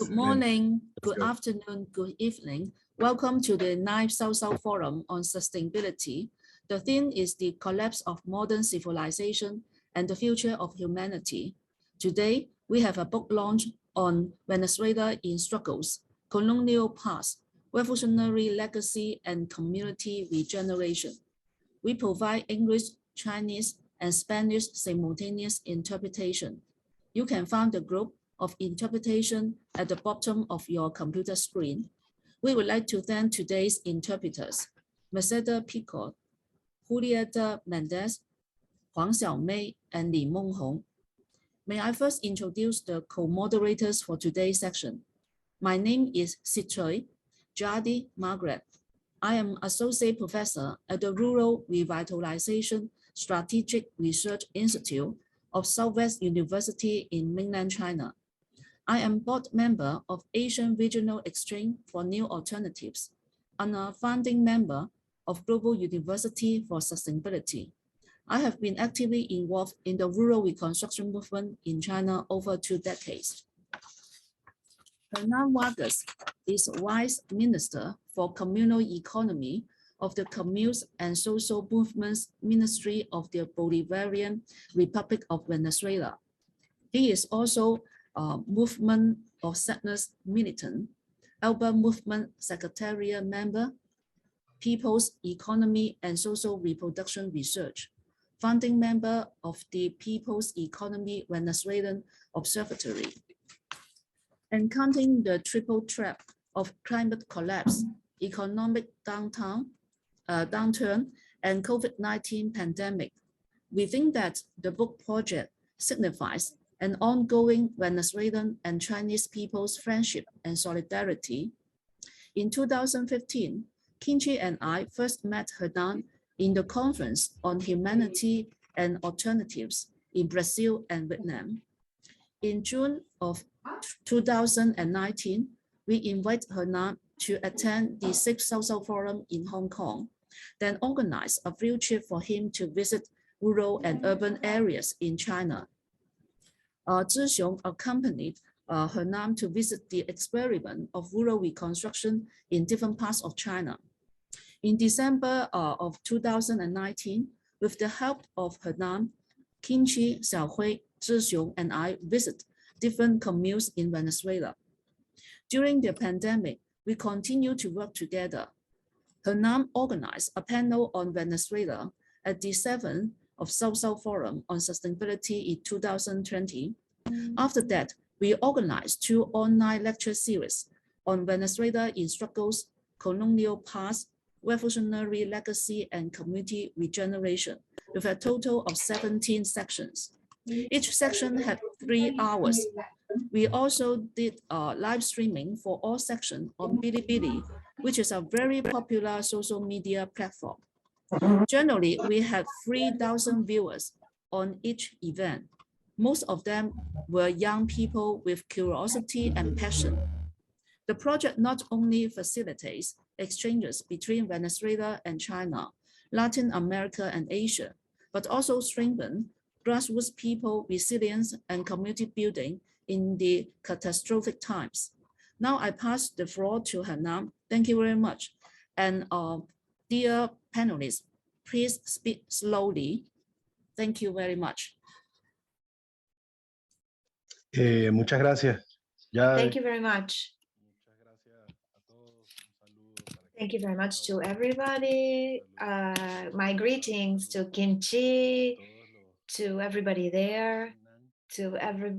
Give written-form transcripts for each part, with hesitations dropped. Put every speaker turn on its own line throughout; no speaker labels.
Good morning, good afternoon, good evening. Welcome to the 9th South-South Forum on Sustainability. The theme is the collapse of modern civilization and the future of humanity. Today, we have a book launch on Venezuela in struggles, colonial past, revolutionary legacy, and community regeneration. We provide English, Chinese, and Spanish simultaneous interpretation. You can find the group of interpretation at the bottom of your computer screen. We would like to thank today's interpreters, Mercedes Picot, Julieta Mendez, Huang Xiaomei, and Li Monghong. May I first introduce the co-moderators for today's section. My name is Citroy Jadi Margaret. I am Associate Professor at the Rural Revitalization Strategic Research Institute of Southwest University in mainland China. I am board member of Asian Regional Exchange for New Alternatives and a founding member of Global University for Sustainability. I have been actively involved in the rural reconstruction movement in China over 2 decades. Hernán VARGAS is Vice Minister for Communal Economy of the Communes and Social Movements Ministry of the Bolivarian Republic of Venezuela. He is also Movement of Sadness militant, Alba Movement Secretariat member, People's Economy and Social Reproduction Research, founding member of the People's Economy Venezuelan Observatory. Encountering the triple threat of climate collapse, economic downturn, and COVID-19 pandemic, we think that the book project signifies an ongoing Venezuelan and Chinese people's friendship and solidarity. In 2015, Kinchi and I first met Hernán in the Conference on Humanity and Alternatives in Brazil and Vietnam. In June of 2019, we invite Hernán to attend the 6th South-South Forum in Hong Kong, then organize a field trip for him to visit rural and urban areas in China. Zhixiong accompanied Hernán to visit the experiment of rural reconstruction in different parts of China. In December of 2019, with the help of Hernán, Kinchi, Xiaohui, Zhixiong, and I visit different communes in Venezuela. During the pandemic, we continue to work together. Hernán organized a panel on Venezuela at the 7th of South-South Forum on Sustainability in 2020. After that, we organized 2 online lecture series on Venezuela in struggles, colonial past, revolutionary legacy, and community regeneration, with a total of 17 sections. Each section had 3 hours. We also did live streaming for all sections on Bilibili, which is a very popular social media platform. Generally, we had 3,000 viewers on each event. Most of them were young people with curiosity and passion. The project not only facilitates exchanges between Venezuela and China, Latin America and Asia, but also strengthens grassroots people resilience and community building in the catastrophic times. Now I pass the floor to Hernán. Thank you very much. And dear panelists, please speak slowly. Thank you very much.
Muchas gracias.
Thank you very much. Thank you very much to everybody. My greetings to Kinchi, to everybody there, to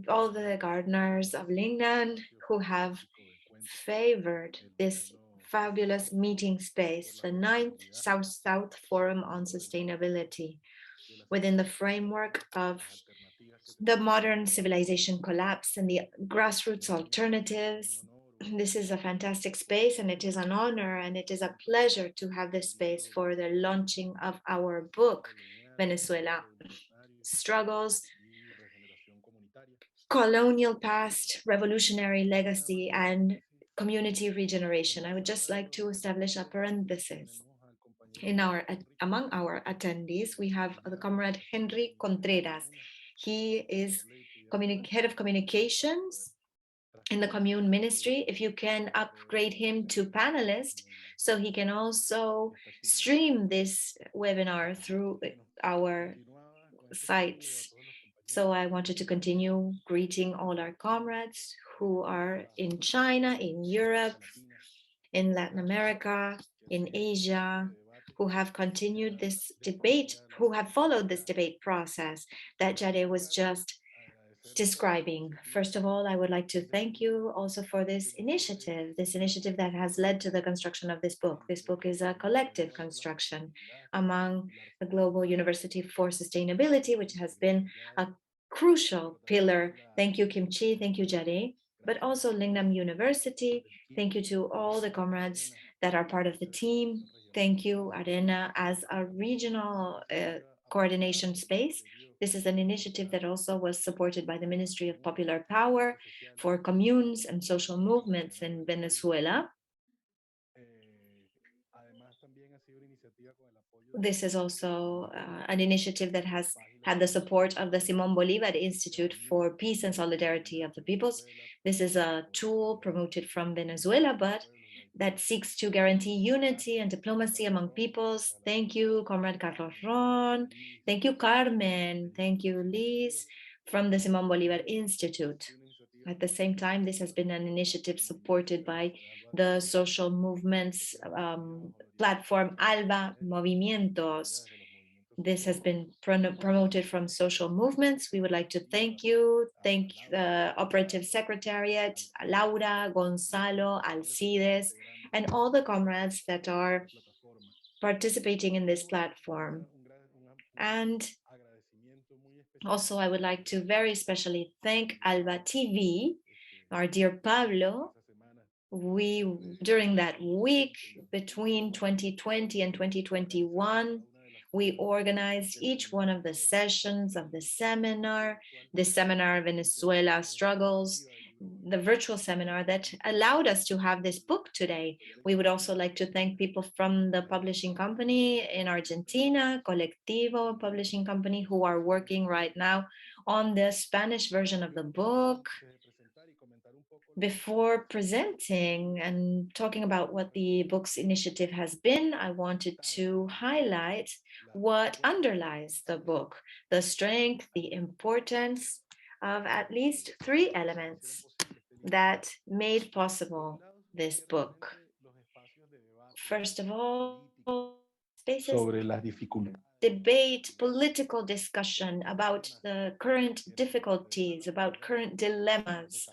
all the gardeners of Lingnan who have favored this fabulous meeting space, the 9th South-South Forum on Sustainability, within the framework of the modern civilization collapse and the grassroots alternatives. This is a fantastic space, and it is an honor and it is a pleasure to have this space for the launching of our book, Venezuela, Struggles, Colonial Past, Revolutionary Legacy, and Community Regeneration. I would just like to establish a parenthesis. Among our attendees, we have the comrade Henry Contreras. He is head of communications in the Commune ministry, if you can upgrade him to panelist, so he can also stream this webinar through our sites. So I wanted to continue greeting all our comrades who are in China, in Europe, in Latin America, in Asia, who have continued this debate, who have followed this debate process that Jade was just describing. First of all, I would like to thank you also for this initiative that has led to the construction of this book. This book is a collective construction among the Global University for Sustainability, which has been a crucial pillar. Thank you, Kimchi. Thank you, Jade. But also Lingnan University. Thank you to all the comrades that are part of the team. Thank you, Arena, as a regional coordination space. This is an initiative that also was supported by the Ministry of Popular Power for communes and social movements in Venezuela. This is also an initiative that has had the support of the Simón Bolívar Institute for Peace and Solidarity of the Peoples. This is a tool promoted from Venezuela, but that seeks to guarantee unity and diplomacy among peoples. Thank you, Comrade Carlos Ron. Thank you, Carmen. Thank you, Liz, from the Simón Bolívar Institute. At the same time, this has been an initiative supported by the social movements platform ALBA Movimientos. This has been promoted from social movements. We would like to thank you. Thank the Operative Secretariat, Laura, Gonzalo, Alcides, and all the comrades that are participating in this platform. And also, I would like to very especially thank Alba TV, our dear Pablo. During that week between 2020 and 2021, we organized each one of the sessions of the seminar Venezuela Struggles, the virtual seminar that allowed us to have this book today. We would also like to thank people from the publishing company in Argentina, Colectivo Publishing Company, who are working right now on the Spanish version of the book. Before presenting and talking about what the book's initiative has been, I wanted to highlight what underlies the book, the strength, the importance of at least 3 elements that made possible this book. First of all, spaces debate, political discussion about the current difficulties, about current dilemmas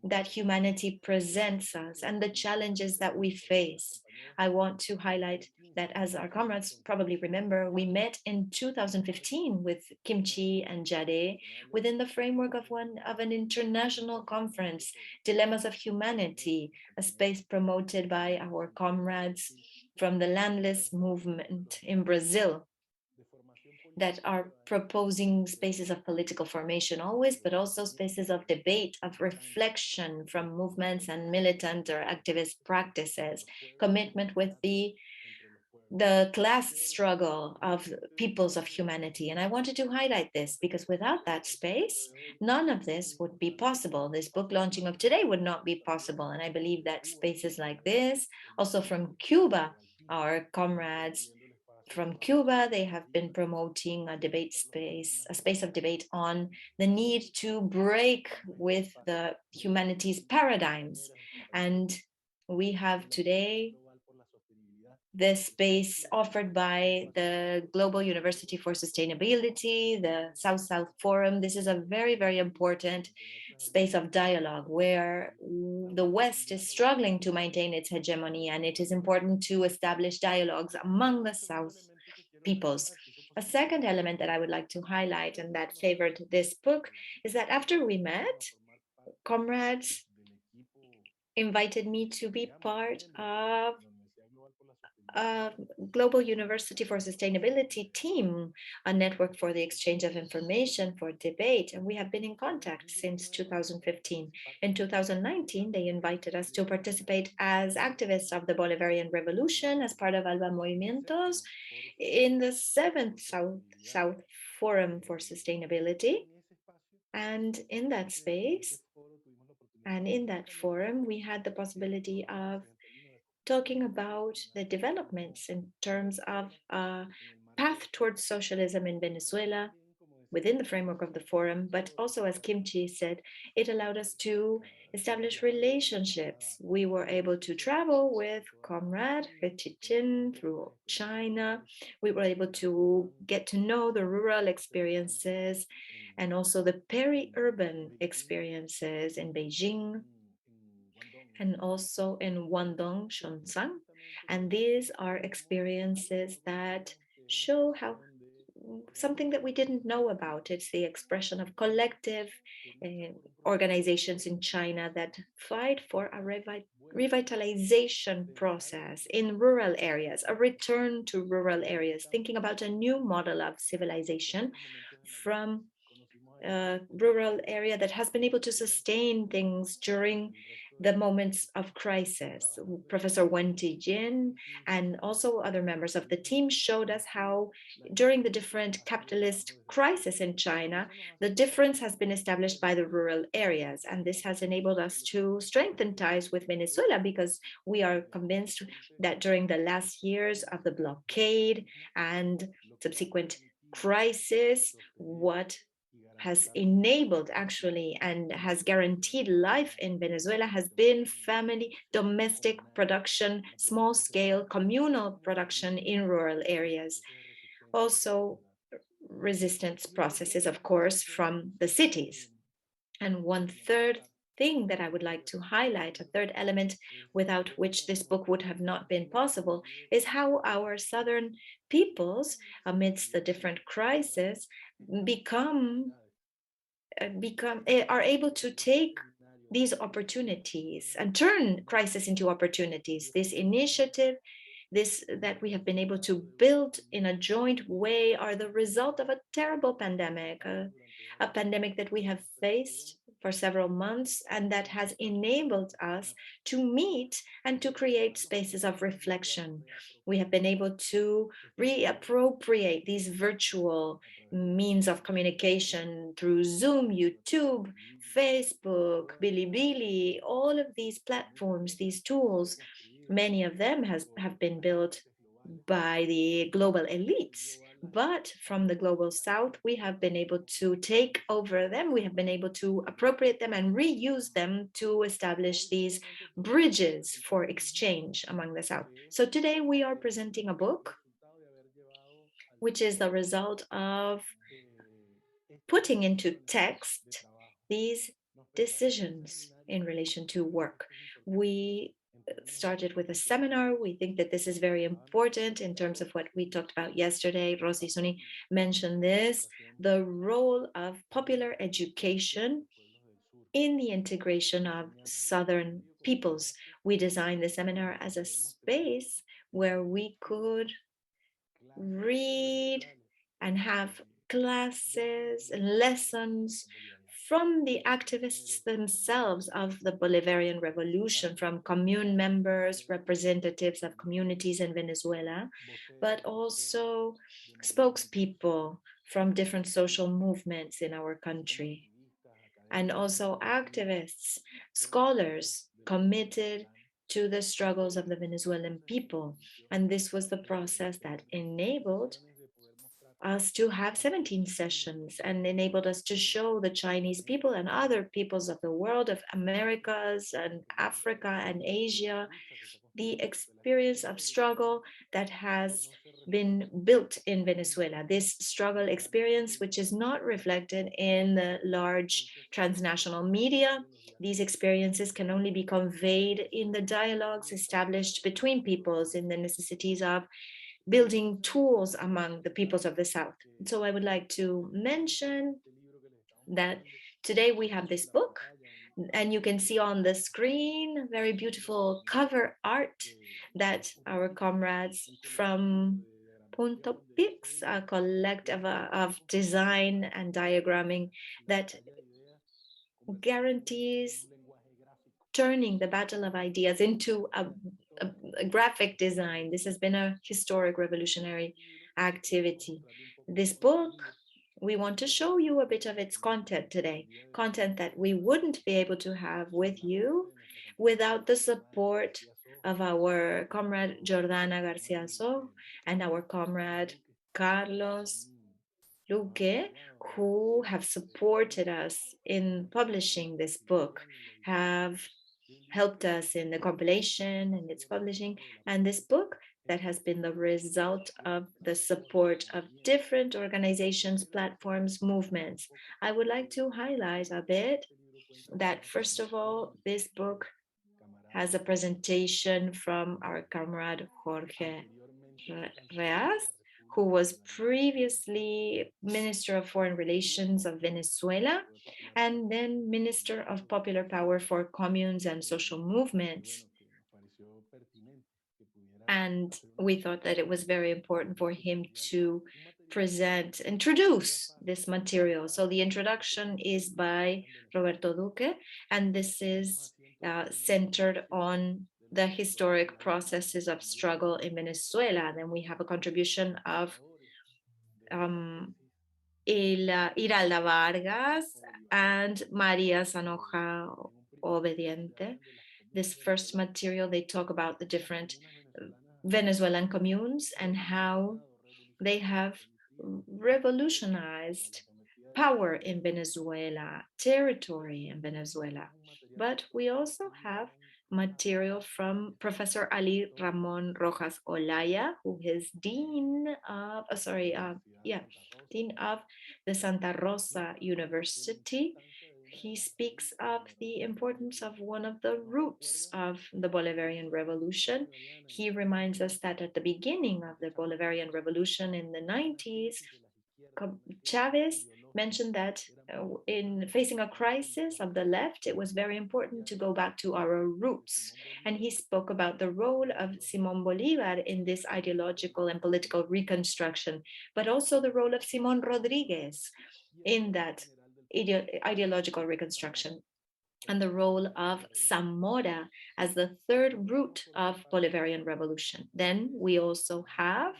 that humanity presents us and the challenges that we face. I want to highlight that, as our comrades probably remember, we met in 2015 with Kimchi and Jade within the framework of an international conference, Dilemmas of Humanity, a space promoted by our comrades from the landless movement in Brazil, that are proposing spaces of political formation always, but also spaces of debate, of reflection from movements and militant or activist practices, commitment with the class struggle of peoples of humanity. And I wanted to highlight this because without that space, none of this would be possible. This book launching of today would not be possible. And I believe that spaces like this, also from Cuba, our comrades from Cuba, they have been promoting a debate space, a space of debate on the need to break with the humanities paradigms. And we have today this space offered by the Global University for Sustainability, the South-South Forum. This is a very, very important space of dialogue where the West is struggling to maintain its hegemony, and it is important to establish dialogues among the South peoples. A second element that I would like to highlight and that favored this book is that after we met, comrades invited me to be part of Global University for Sustainability team, a network for the exchange of information for debate. And we have been in contact since 2015. In 2019, they invited us to participate as activists of the Bolivarian Revolution as part of Alba Movimientos in the 7th South Forum for Sustainability. And in that space, And in that forum, we had the possibility of talking about the developments in terms of a path towards socialism in Venezuela within the framework of the forum, but also, as Kimchi said, it allowed us to establish relationships. We were able to travel with Comrade Jesús through China. We were able to get to know the rural experiences and also the peri-urban experiences in Beijing and also in Guangdong, Shenzhen. And these are experiences that show how something that we didn't know about. It's the expression of collective organizations in China that fight for a revitalization process in rural areas, a return to rural areas, thinking about a new model of civilization from a rural area that has been able to sustain things during the moments of crisis. Professor Wen Tijin and also other members of the team showed us how during the different capitalist crises in China, the difference has been established by the rural areas. And this has enabled us to strengthen ties with Venezuela because we are convinced that during the last years of the blockade and subsequent crisis, what has enabled actually and has guaranteed life in Venezuela has been family, domestic production, small scale communal production in rural areas. Also resistance processes, of course, from the cities. And one third thing that I would like to highlight, a third element without which this book would have not been possible, is how our southern peoples, amidst the different crises, are able to take these opportunities and turn crisis into opportunities. This initiative, that we have been able to build in a joint way are the result of a terrible pandemic, a pandemic that we have faced for several months and that has enabled us to meet and to create spaces of reflection. We have been able to reappropriate these virtual means of communication through Zoom, YouTube, Facebook, Bilibili, all of these platforms, these tools. Many of them have been built by the global elites, but from the global south, we have been able to take over them. We have been able to appropriate them and reuse them to establish these bridges for exchange among the south. So today we are presenting a book, which is the result of putting into text these decisions in relation to work. We started with a seminar. We think that this is very important in terms of what we talked about yesterday. Rosy Suni mentioned this, the role of popular education in the integration of Southern peoples. We designed the seminar as a space where we could read and have classes and lessons from the activists themselves of the Bolivarian Revolution, from Commune members, representatives of communities in Venezuela, but also spokespeople from different social movements in our country, and also activists, scholars committed to the struggles of the Venezuelan people. And this was the process that enabled us to have 17 sessions and enabled us to show the Chinese people and other peoples of the world, of Americas and Africa and Asia, the experience of struggle that has been built in Venezuela. This struggle experience, which is not reflected in the large transnational media. These experiences can only be conveyed in the dialogues established between peoples, in the necessities of building tools among the peoples of the South. So I would like to mention that today we have this book, and you can see on the screen very beautiful cover art that our comrades from Punto Pix, a collective of design and diagramming that guarantees turning the battle of ideas into a graphic design. This has been a historic revolutionary activity. This book we want to show you a bit of its content today, content that we wouldn't be able to have with you without the support of our comrade Jordana García and our comrade Carlos Luque, who have supported us in publishing this book, have helped us in the compilation and its publishing. And this book that has been the result of the support of different organizations, platforms, movements. I would like to highlight a bit that, first of all, this book has a presentation from our comrade Jorge Reas, who was previously Minister of Foreign Relations of Venezuela, and then Minister of Popular Power for Communes and Social Movements. And we thought that it was very important for him to introduce this material. So the introduction is by Roberto Duque, and this is centered on the historic processes of struggle in Venezuela. Then we have a contribution of Iralda Vargas and Maria Sanoja Obediente. This first material, they talk about the different Venezuelan communes and how they have revolutionized power in Venezuela, territory in Venezuela. But we also have material from Professor Ali Ramon Rojas Olaya, who is Dean of the Santa Rosa University. He speaks of the importance of one of the roots of the Bolivarian Revolution. He reminds us that at the beginning of the Bolivarian Revolution in the 90s, Chavez mentioned that in facing a crisis of the left, it was very important to go back to our roots. And he spoke about the role of Simón Bolívar in this ideological and political reconstruction, but also the role of Simón Rodríguez in that ideological reconstruction, and the role of Zamora as the third root of Bolivarian Revolution. Then we also have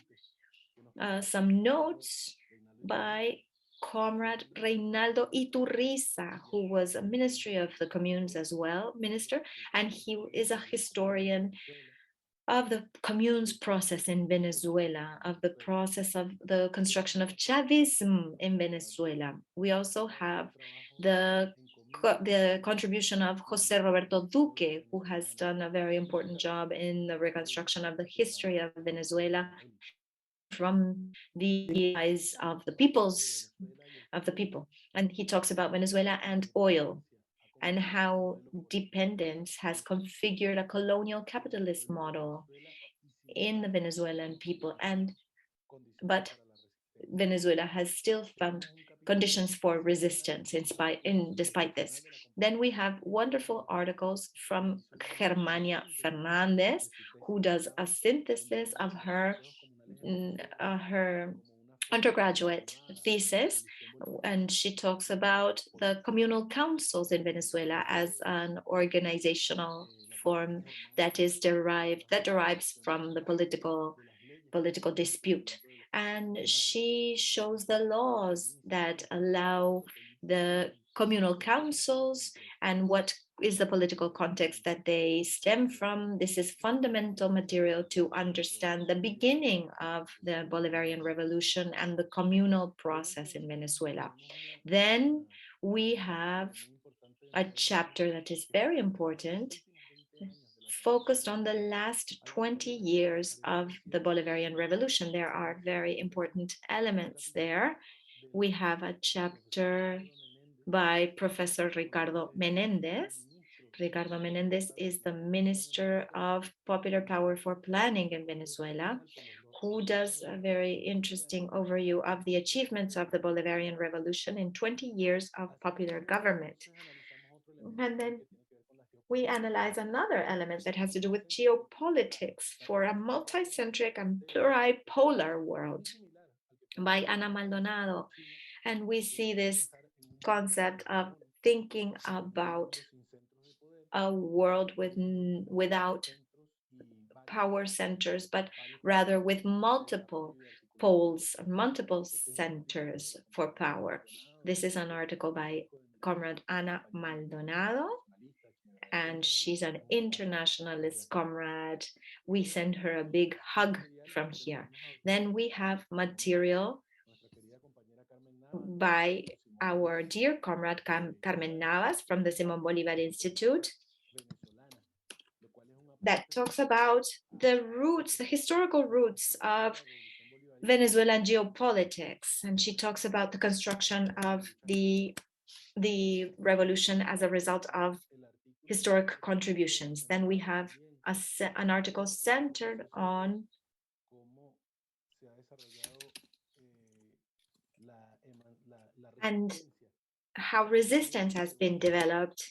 some notes by Comrade Reinaldo Iturriza, who was a ministry of the Communes as well, minister, and he is a historian of the Communes process in Venezuela, of the process of the construction of Chavism in Venezuela. We also have the contribution of José Roberto Duque, who has done a very important job in the reconstruction of the history of Venezuela from the eyes of the people. And he talks about Venezuela and oil, and how dependence has configured a colonial capitalist model in the Venezuelan people. But Venezuela has still found conditions for resistance despite this. Then we have wonderful articles from Germania Fernandez, who does a synthesis of her undergraduate thesis, and she talks about the communal councils in Venezuela as an organizational form that derives from the political dispute. And she shows the laws that allow the communal councils and what is the political context that they stem from. This is fundamental material to understand the beginning of the Bolivarian Revolution and the communal process in Venezuela. Then we have a chapter that is very important, focused on the last 20 years of the Bolivarian Revolution. There are very important elements there. We have a chapter by Professor Ricardo Menéndez. Ricardo Menéndez is the Minister of Popular Power for Planning in Venezuela, who does a very interesting overview of the achievements of the Bolivarian Revolution in 20 years of popular government. And then we analyze another element that has to do with geopolitics for a multicentric and pluripolar world by Ana Maldonado. And we see this concept of thinking about a world without power centers, but rather with multiple poles, multiple centers for power. This is an article by Comrade Ana Maldonado, and she's an internationalist comrade. We send her a big hug from here. Then we have material by our dear comrade Carmen Navas from the Simón Bolívar Institute that talks about the roots, the historical roots of Venezuelan geopolitics. And she talks about the construction of the revolution as a result of historic contributions. Then we have an article centered on and how resistance has been developed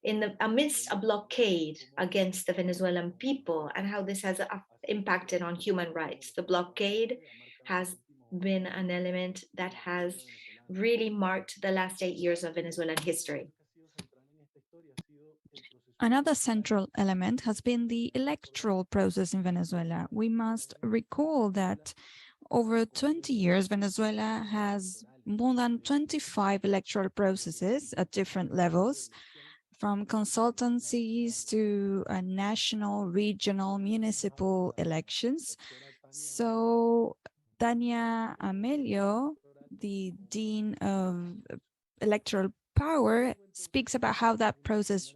in the amidst a blockade against the Venezuelan people, and how this has impacted on human rights. The blockade has been an element that has really marked the last 8 years of Venezuelan history.
Another central element has been the electoral process in Venezuela. We must recall that over 20 years, Venezuela has more than 25 electoral processes at different levels, from consultancies to national, regional, municipal elections. So Tania Amelio, the Dean of Electoral Power, speaks about how that process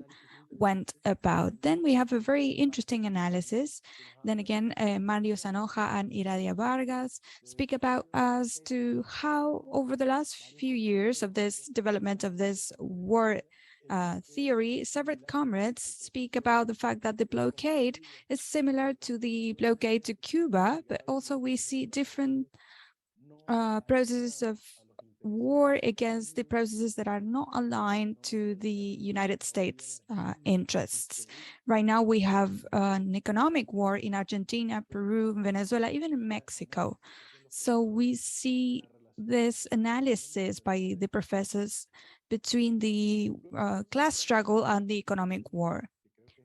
went about. Then we have a very interesting analysis. Then again, Mario Sanoja and Iradia Vargas speak about as to how over the last few years of this development of this war theory, several comrades speak about the fact that the blockade is similar to the blockade to Cuba, but also we see different processes of war against the processes that are not aligned to the United States interests. Right now, we have an economic war in Argentina, Peru, Venezuela, even in Mexico. So we see this analysis by the professors between the class struggle and the economic war.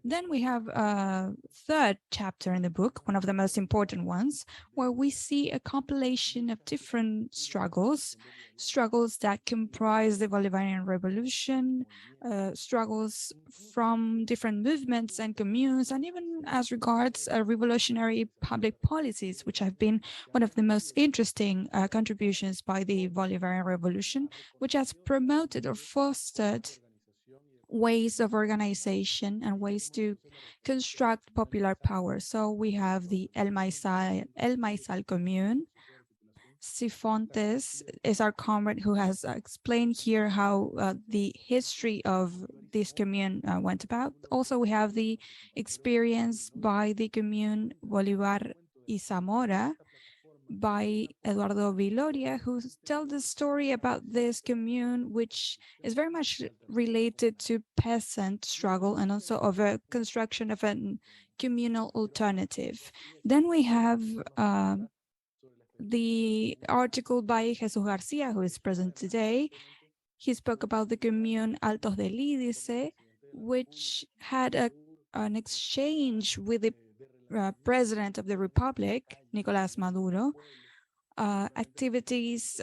Then we have a third chapter in the book, one of the most important ones, where we see a compilation of different struggles that comprise the Bolivarian Revolution, struggles from different movements and communes, and even as regards revolutionary public policies, which have been one of the most interesting contributions by the Bolivarian Revolution, which has promoted or fostered ways of organization and ways to construct popular power. So we have the El Maizal Commune. Cifontes is our comrade who has explained here how the history of this commune went about. Also, we have the experience by the commune Bolívar y Zamora by Eduardo Viloria, who tells the story about this commune, which is very much related to peasant struggle and also of a construction of a communal alternative. Then we have the article by Jesús García, who is present today. He spoke about the commune Altos de Lidice, which had an exchange with the President of the Republic, Nicolás Maduro, activities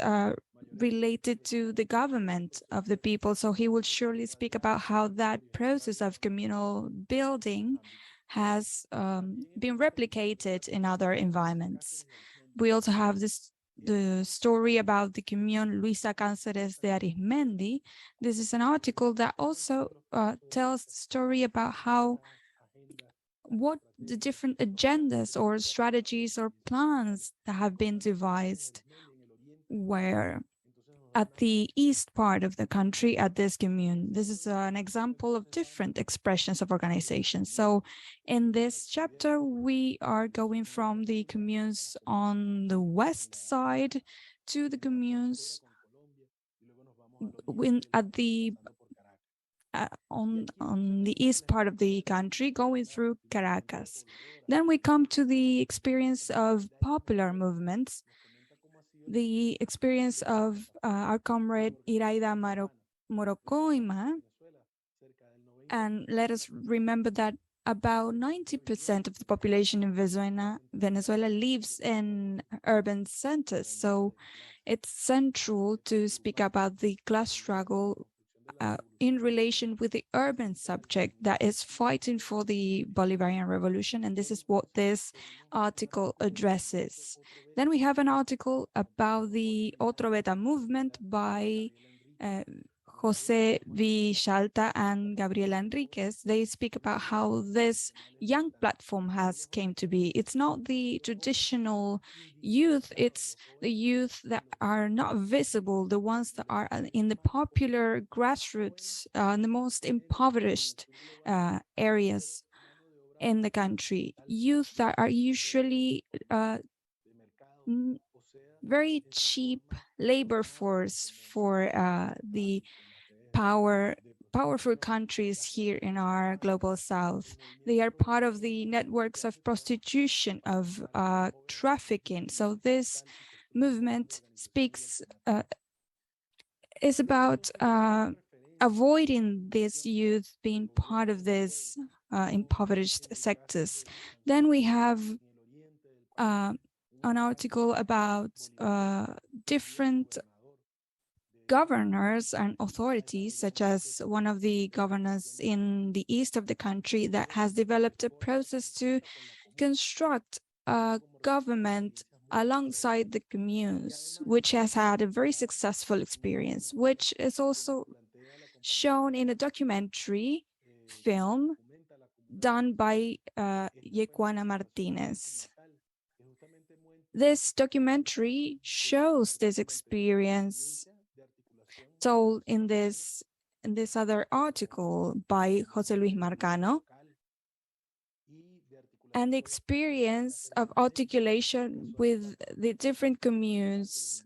related to the government of the people. So he will surely speak about how that process of communal building has been replicated in other environments. We also have the story about the commune Luisa Cáceres de Arizmendi. This is an article that also tells the story about how what the different agendas or strategies or plans that have been devised were at the east part of the country at this commune. This is an example of different expressions of organization. So in this chapter, we are going from the communes on the west side to the communes at the on the east part of the country, going through Caracas. Then we come to the experience of popular movements, the experience of our comrade Iraida Morocoima. And let us remember that about 90% of the population in Venezuela lives in urban centers. So it's central to speak about the class struggle in relation with the urban subject that is fighting for the Bolivarian Revolution. And this is what this article addresses. Then we have an article about the Otro Beta movement by José Villalta and Gabriela Enriquez. They speak about how this young platform has came to be. It's not the traditional youth, it's the youth that are not visible, the ones that are in the popular grassroots, the most impoverished areas in the country. Youth that are usually very cheap labor force for the powerful countries here in our global south. They are part of the networks of prostitution, of trafficking. So this movement is about avoiding this youth being part of these impoverished sectors. Then we have an article about different governors and authorities, such as one of the governors in the east of the country that has developed a process to construct a government alongside the communes, which has had a very successful experience, which is also shown in a documentary film done by Yequana Martinez. This documentary shows this experience told in this other article by José Luis Marcano, and the experience of articulation with the different communes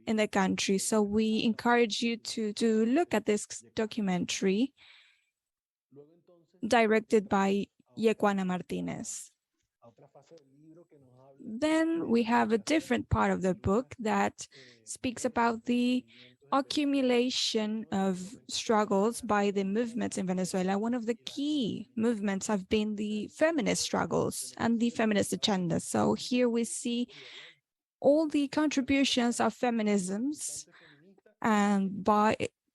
in the country. So we encourage you to look at this documentary directed by Yequana Martinez. Then we have a different part of the book that speaks about the accumulation of struggles by the movements in Venezuela. One of the key movements have been the feminist struggles and the feminist agenda. So here we see all the contributions of feminisms, and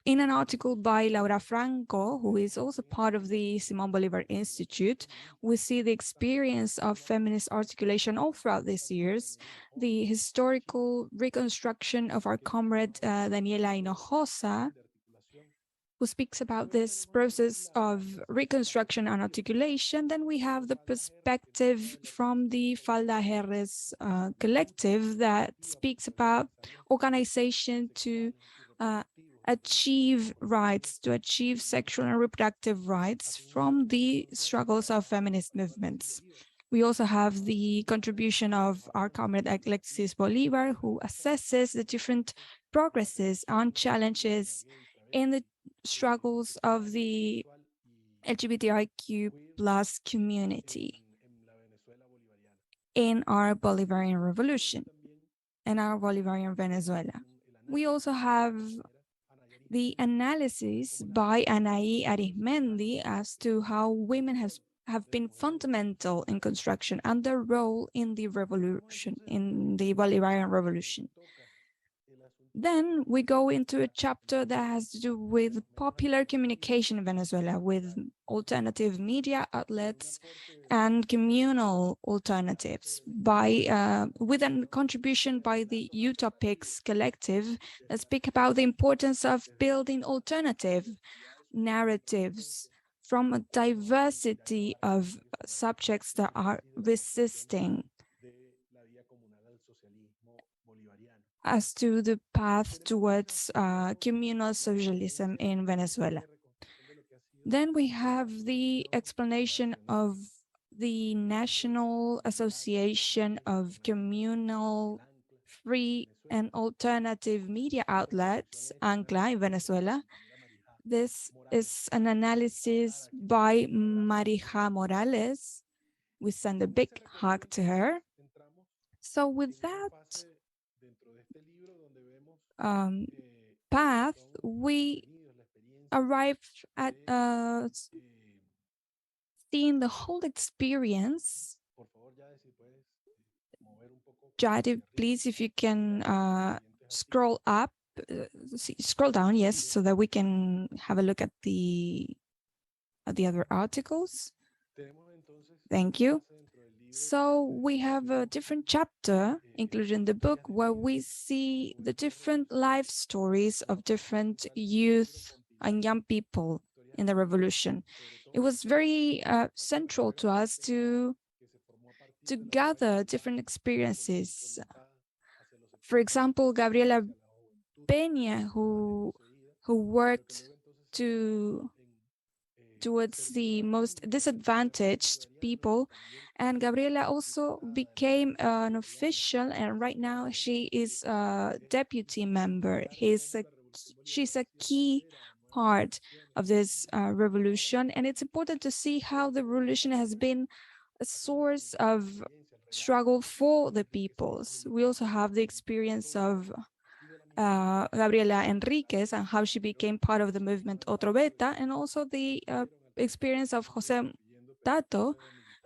in an article by Laura Franco, who is also part of the Simón Bolívar Institute, we see the experience of feminist articulation all throughout these years, the historical reconstruction of our comrade Daniela Hinojosa, who speaks about this process of reconstruction and articulation. Then we have the perspective from the Falda Jerez collective that speaks about organization to achieve rights, to achieve sexual and reproductive rights from the struggles of feminist movements. We also have the contribution of our comrade Alexis Bolívar, who assesses the different progresses and challenges in the struggles of the LGBTIQ plus community in our Bolivarian Revolution, in our Bolivarian Venezuela. We also have the analysis by Anaí Arizmendi as to how women have been fundamental in construction and their role in the revolution, in the Bolivarian Revolution. Then we go into a chapter that has to do with popular communication in Venezuela, with alternative media outlets and communal alternatives, with a contribution by the Utopics collective that speak about the importance of building alternative narratives from a diversity of subjects that are resisting as to the path towards communal socialism in Venezuela. Then we have the explanation of the National Association of Communal, Free and Alternative Media Outlets, ANCLA, in Venezuela. This is an analysis by Marija Morales. We send a big hug to her. So with that path, we arrive at a seen the whole experience. Jade, please, if you can scroll up, scroll down, yes, so that we can have a look at the other articles. Thank you. So we have a different chapter included in the book where we see the different life stories of different youth and young people in the revolution. It was very central to us to gather different experiences. For example, Gabriela Peña, who worked towards the most disadvantaged people, and Gabriela also became an official, and right now she is a deputy member. She's a key part of this revolution, and it's important to see how the revolution has been a source of struggle for the peoples. We also have the experience of Gabriela Enriquez and how she became part of the movement Otro Beta, and also the experience of José Tato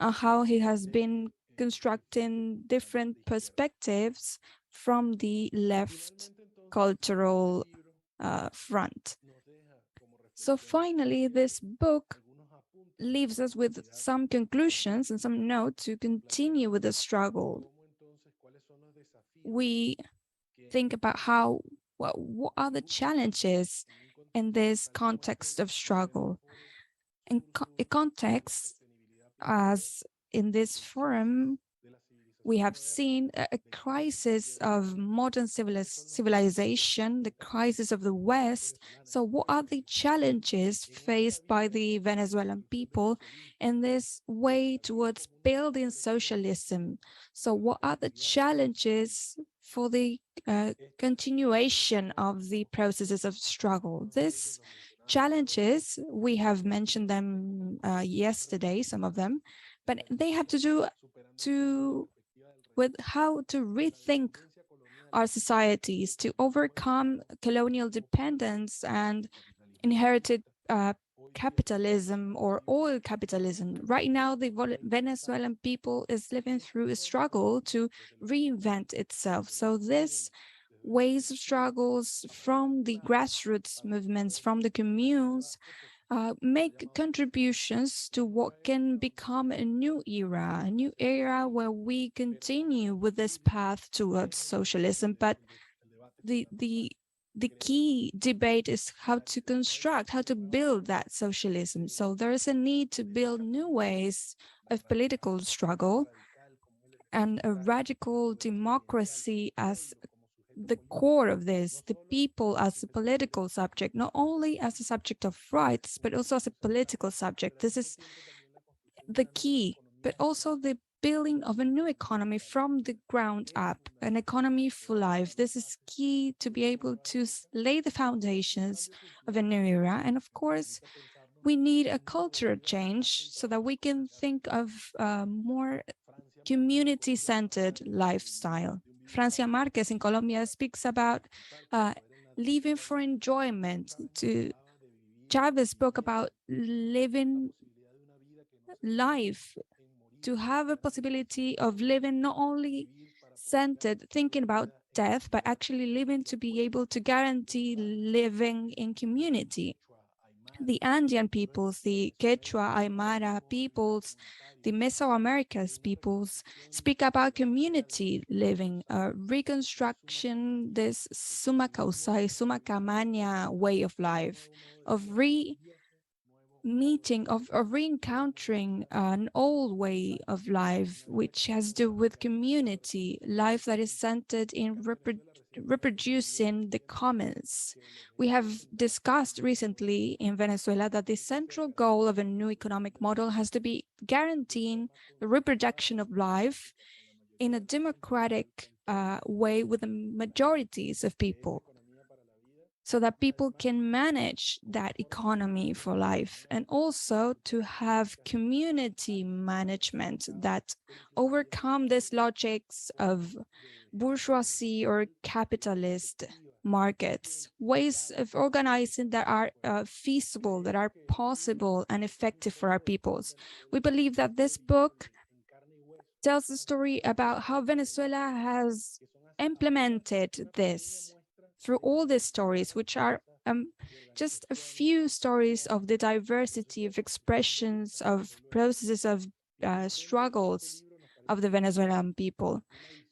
and how he has been constructing different perspectives from the left cultural front. So finally, this book leaves us with some conclusions and some notes to continue with the struggle. We think about what are the challenges in this context of struggle. In context, as in this forum, we have seen a crisis of modern civilization, the crisis of the West. So what are the challenges faced by the Venezuelan people in this way towards building socialism? So what are the challenges for the continuation of the processes of struggle? These challenges, we have mentioned them yesterday, some of them, but they have to do with how to rethink our societies to overcome colonial dependence and inherited capitalism or oil capitalism. Right now, the Venezuelan people is living through a struggle to reinvent itself. So this ways of struggles from the grassroots movements, from the communes, make contributions to what can become a new era where we continue with this path towards socialism. But the key debate is how to construct, how to build that socialism. So there is a need to build new ways of political struggle and a radical democracy as the core of this, the people as a political subject, not only as a subject of rights, but also as a political subject. This is the key, but also the building of a new economy from the ground up, an economy for life. This is key to be able to lay the foundations of a new era. And of course, we need a cultural change so that we can think of more community-centered lifestyle. Francia Marquez in Colombia speaks about living for enjoyment. Chavez spoke about living life, to have a possibility of living not only centered, thinking about death, but actually living to be able to guarantee living in community. The Andean peoples, the Quechua, Aymara peoples, the Mesoamericas peoples speak about community living, reconstruction, this summa causae, summa camania way of life, of re-meeting, of re-encountering an old way of life, which has to do with community, life that is centered in reproducing the commons. We have discussed recently in Venezuela that the central goal of a new economic model has to be guaranteeing the reproduction of life in a democratic way with the majorities of people, so that people can manage that economy for life, and also to have community management that overcome these logics of bourgeoisie or capitalist markets, ways of organizing that are feasible, that are possible and effective for our peoples. We believe that this book tells the story about how Venezuela has implemented this through all these stories, which are just a few stories of the diversity of expressions, of processes, of struggles of the Venezuelan people.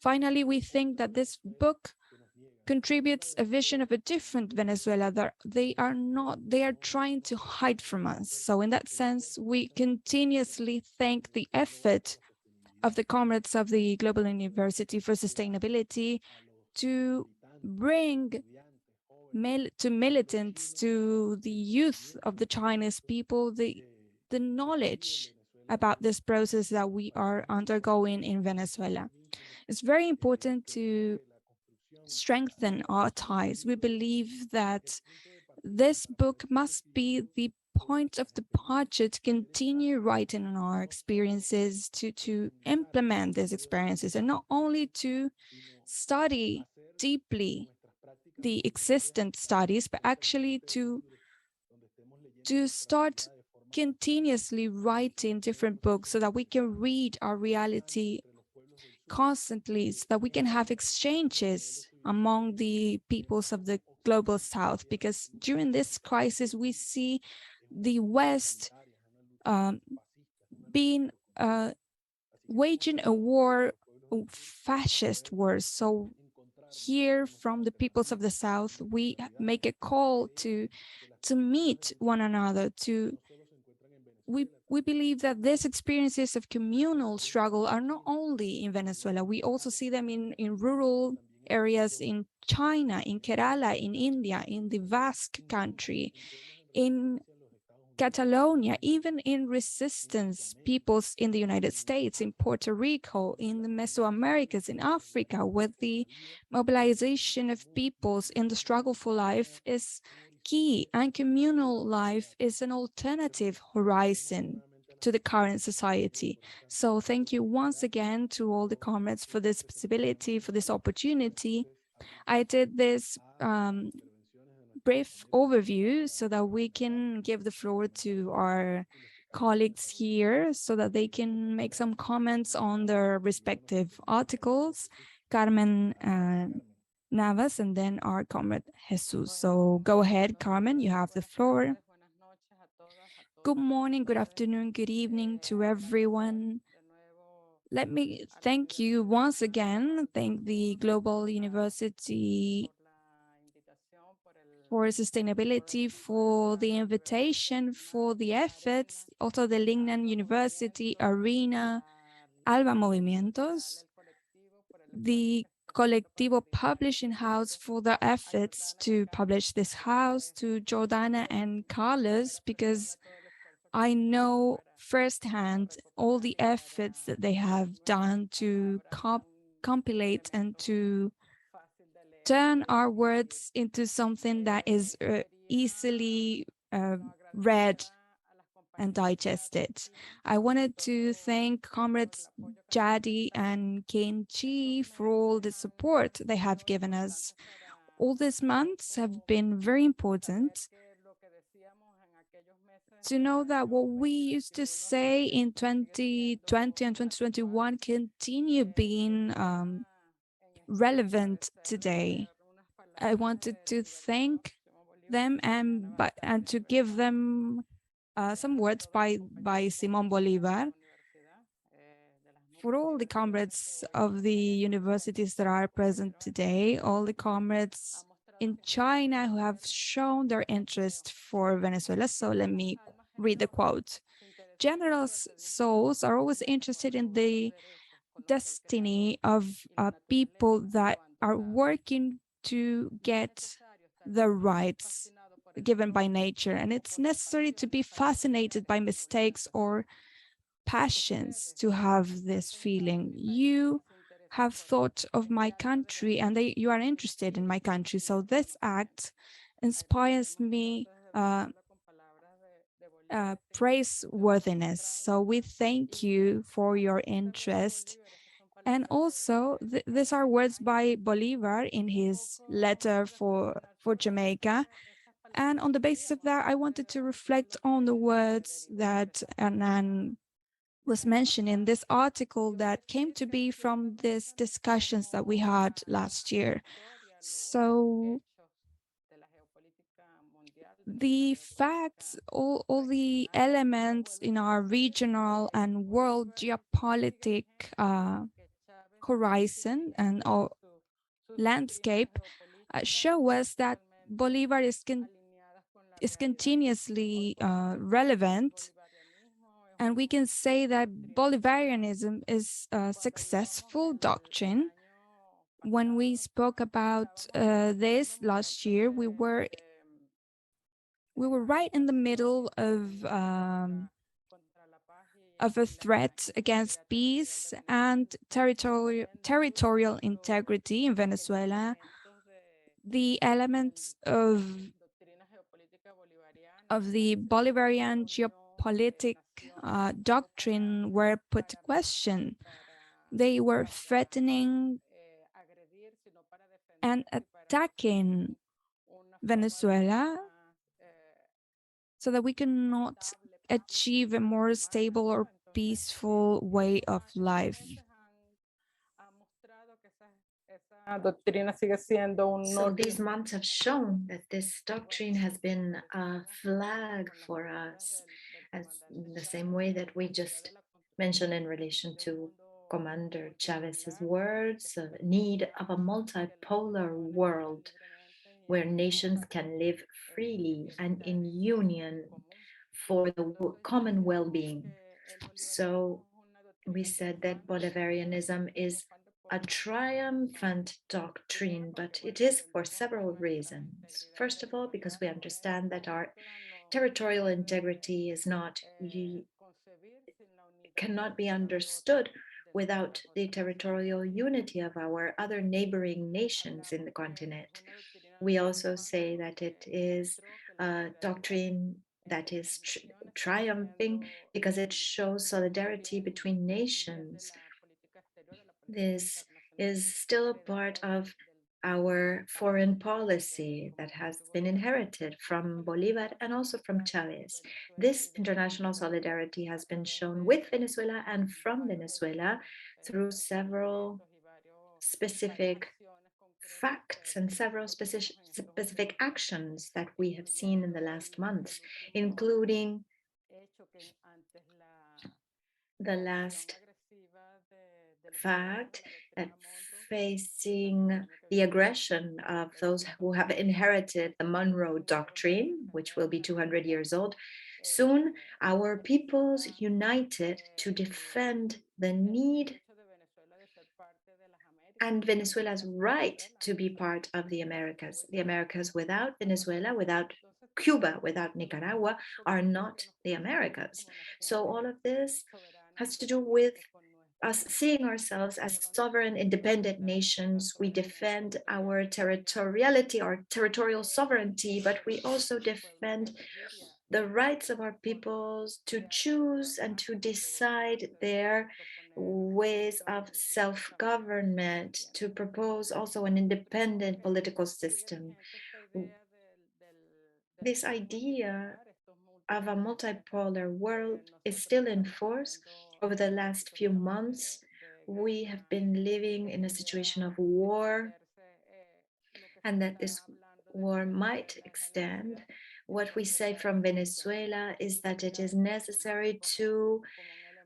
Finally, we think that this book contributes a vision of a different Venezuela that they are trying to hide from us. So in that sense, we continuously thank the effort of the comrades of the Global University for Sustainability to bring to militants, to the youth of the Chinese people, the knowledge about this process that we are undergoing in Venezuela. It's very important to strengthen our ties. We believe that this book must be the point of departure to continue writing on our experiences, to implement these experiences, and not only to study deeply the existent studies, but actually to start continuously writing different books so that we can read our reality constantly, so that we can have exchanges among the peoples of the global south, because during this crisis we see the West waging a war, a fascist war. So here from the peoples of the south, we make a call to meet one another, we believe that these experiences of communal struggle are not only in Venezuela. We also see them in rural areas in China, in Kerala, in India, in the Basque country, in Catalonia, even in resistance peoples in the United States, in Puerto Rico, in the Mesoamericas, in Africa, where the mobilization of peoples in the struggle for life is key, and communal life is an alternative horizon to the current society. So thank you once again to all the comrades for this possibility, for this opportunity. I did this brief overview so that we can give the floor to our colleagues here so that they can make some comments on their respective articles. Carmen Navas, and then our comrade Jesús. So go ahead, Carmen, you have the floor. Good morning, good afternoon, good evening to everyone. Let me thank you once again, thank the Global University for Sustainability for the invitation, for the efforts, also the Lingnan University, Arena, Alba Movimientos, the Colectivo Publishing House for their efforts to publish this house, to Jordana and Carlos, because I know firsthand all the efforts that they have done to compilate and to turn our words into something that is easily read and digested. I wanted to thank comrades Jadi and Kenji for all the support they have given us. All these months have been very important to know that what we used to say in 2020 and 2021 continue being relevant today. I wanted to thank them and to give them some words by Simón Bolívar for all the comrades of the universities that are present today, all the comrades in China who have shown their interest for Venezuela. So let me read the quote. Generous souls are always interested in the destiny of people that are working to get the rights given by nature, and it's necessary to be fascinated by mistakes or passions to have this feeling. You have thought of my country and you are interested in my country, so this act inspires me praiseworthiness. So we thank you for your interest And also, these are words by Bolívar in his letter for Jamaica. And on the basis of that, I wanted to reflect on the words that Hernán was mentioned in this article that came to be from these discussions that we had last year. So the facts, all the elements in our regional and world geopolitic horizon and our landscape show us that Bolívar is continuously relevant. And we can say that Bolivarianism is a successful doctrine. When we spoke about this last year, we were right in the middle of a threat against peace and territorial integrity in Venezuela. The elements of the Bolivarian geopolitic doctrine were put to question. They were threatening and attacking Venezuela so that we cannot achieve a more stable or peaceful way of life.
So these months have shown that this doctrine has been a flag for us, as in the same way that we just mentioned in relation to Commander Chavez's words, the need of a multipolar world where nations can live freely and in union for the common well-being. So we said that Bolivarianism is a triumphant doctrine, but it is for several reasons. First of all, because we understand that our territorial integrity is cannot be understood without the territorial unity of our other neighboring nations in the continent. We also say that it is a doctrine that is triumphing because it shows solidarity between nations. This is still a part of our foreign policy that has been inherited from Bolívar and also from Chávez. This international solidarity has been shown with Venezuela and from Venezuela through several specific facts and several specific actions that we have seen in the last months, including the last fact that facing the aggression of those who have inherited the Monroe Doctrine, which will be 200 years old, soon our peoples united to defend the need and Venezuela's right to be part of the Americas. The Americas without Venezuela, without Cuba, without Nicaragua, are not the Americas. So all of this has to do with us seeing ourselves as sovereign, independent nations. We defend our territoriality, our territorial sovereignty, but we also defend the rights of our peoples to choose and to decide their ways of self-government, to propose also an independent political system. This idea of a multipolar world is still in force. Over the last few months, we have been living in a situation of war, and that this war might extend. What we say from Venezuela is that it is necessary to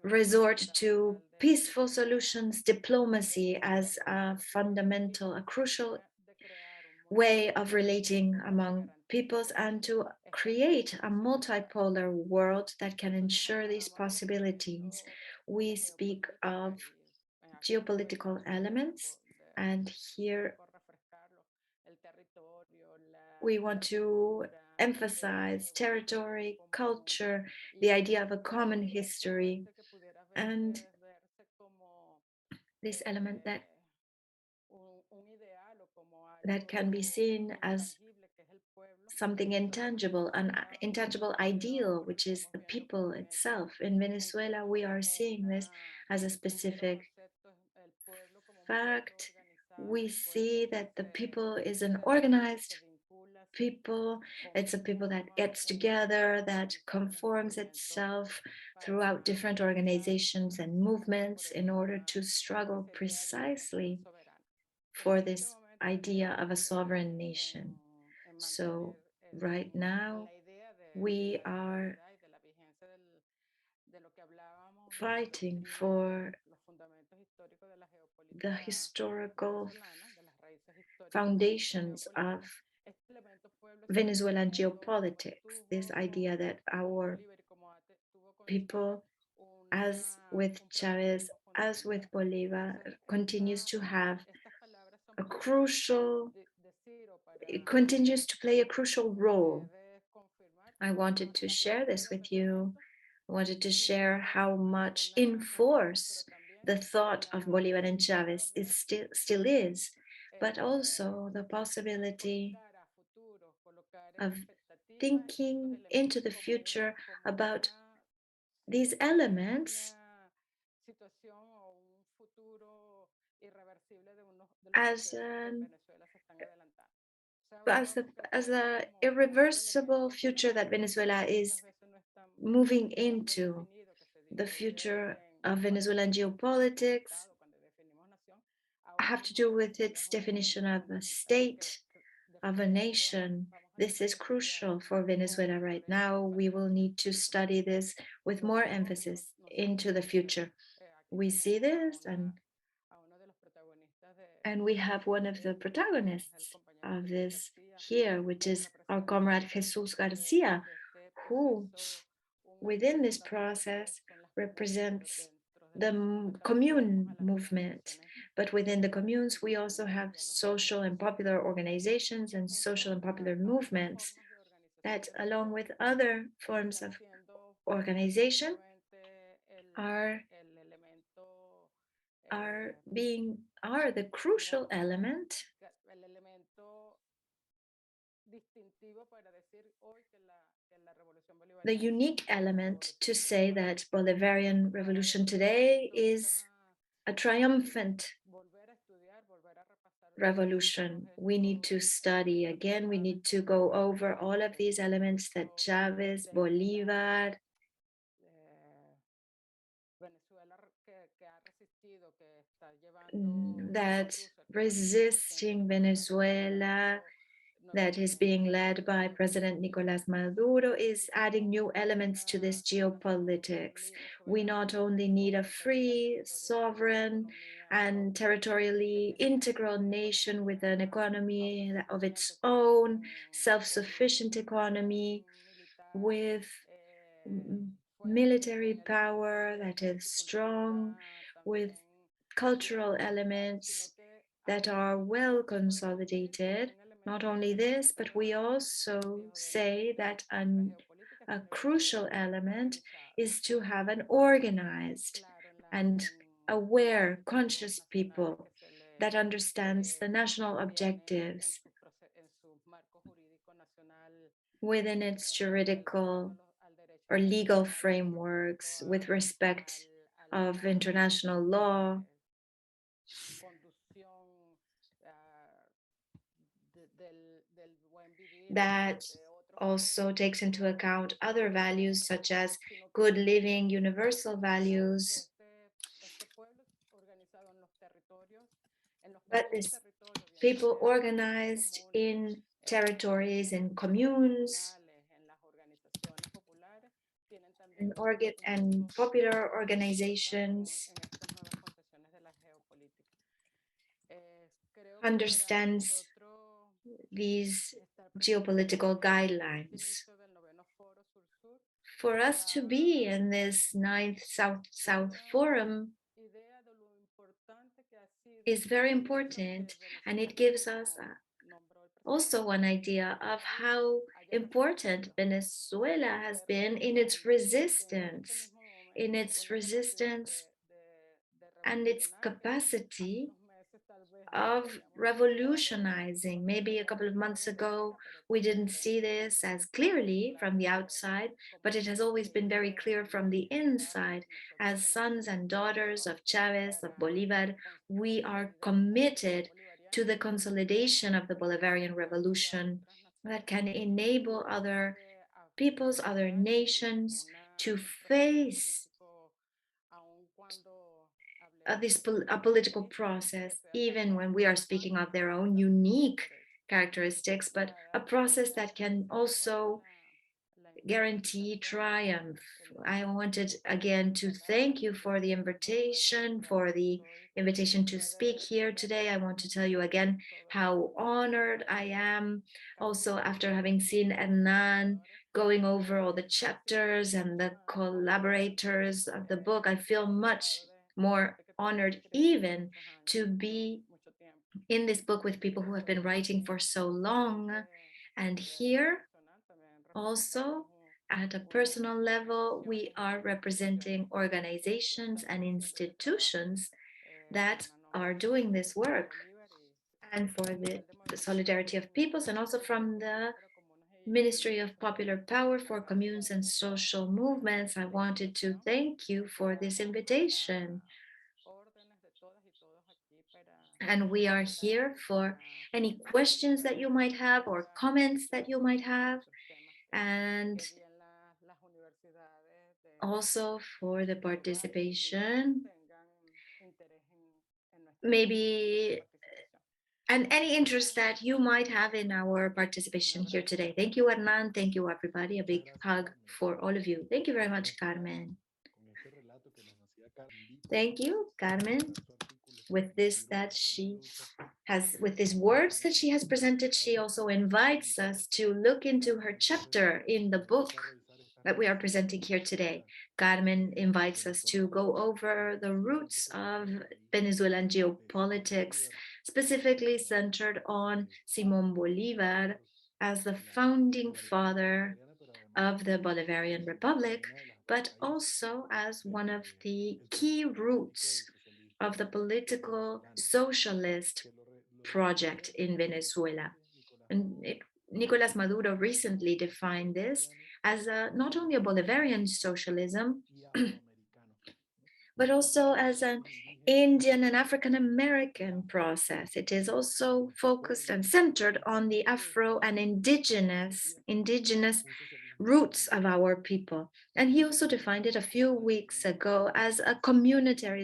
resort to peaceful solutions, diplomacy as a fundamental, a crucial way of relating among peoples, and to create a multipolar world that can ensure these possibilities. We speak of geopolitical elements, and here we want to emphasize territory, culture, the idea of a common history, and this element that can be seen as something intangible, an intangible ideal, which is the people itself. In Venezuela, we are seeing this as a specific fact, we see that the people is an organized people. It's a people that gets together, that conforms itself throughout different organizations and movements in order to struggle precisely for this idea of a sovereign nation. So right now, we are fighting for the historical foundations of Venezuelan geopolitics, this idea that our people, as with Chavez, as with Bolivar, continues to have a crucial, it continues to play a crucial role. I wanted to share this with you. I wanted to share how much in force the thought of Bolivar and Chavez is still is, but also the possibility of thinking into the future about these elements as a irreversible future that Venezuela is moving into, the future of Venezuelan geopolitics have to do with its definition of a state, of a nation. This is crucial for Venezuela right now. We will need to study this with more emphasis into the future. We see this, and we have one of the protagonists of this here, which is our comrade Jesús García, who within this process represents the commune movement. But within the communes, we also have social and popular organizations and social and popular movements that, along with other forms of organization, are the crucial element, the unique element to say that Bolivarian Revolution today is a triumphant revolution. We need to study again, we need to go over all of these elements that Chavez, Bolivar, that resisting Venezuela, that is being led by President Nicolás Maduro, is adding new elements to this geopolitics. We not only need a free, sovereign, and territorially integral nation with an economy of its own, self-sufficient economy, with military power that is strong, with cultural elements that are well consolidated. Not only this, but we also say that a crucial element is to have an organized and aware, conscious people that understands the national objectives within its juridical or legal frameworks with respect of international law, that also takes into account other values such as good living, universal values. But this people organized in territories and communes and popular organizations understands these geopolitical guidelines. For us to be in this 9th South-South Forum is very important, and it gives us also an idea of how important Venezuela has been in its resistance and its capacity of revolutionizing. Maybe a couple of months ago, we didn't see this as clearly from the outside, but it has always been very clear from the inside. As sons and daughters of Chavez, of Bolívar, we are committed to the consolidation of the Bolivarian Revolution that can enable other peoples, other nations to face a political process, even when we are speaking of their own unique characteristics, but a process that can also guarantee triumph. I wanted again to thank you for the invitation, to speak here today. I want to tell you again how honored I am. Also, after having seen Hernán going over all the chapters and the collaborators of the book, I feel much more honored even to be in this book with people who have been writing for so long. And here also, at a personal level, we are representing organizations and institutions that are doing this work, and for the solidarity of peoples, and also from the Ministry of Popular Power for Communes and Social Movements. I wanted to thank you for this invitation. And we are here for any questions that you might have or comments that you might have. And also for the participation, maybe, and any interest that you might have in our participation here today. Thank you, Hernán. Thank you, everybody. A big hug for all of you. Thank you very much, Carmen. Thank you, Carmen. With this with these words that she has presented, she also invites us to look into her chapter in the book that we are presenting here today. Carmen invites us to go over the roots of Venezuelan geopolitics, specifically centered on Simón Bolívar as the founding father of the Bolivarian Republic, but also as one of the key roots of the political socialist project in Venezuela. And Nicolás Maduro recently defined this as not only a Bolivarian socialism, but also as an Indian and African American process. It is also focused and centered on the Afro and indigenous roots of our people. And he also defined it a few weeks ago as a community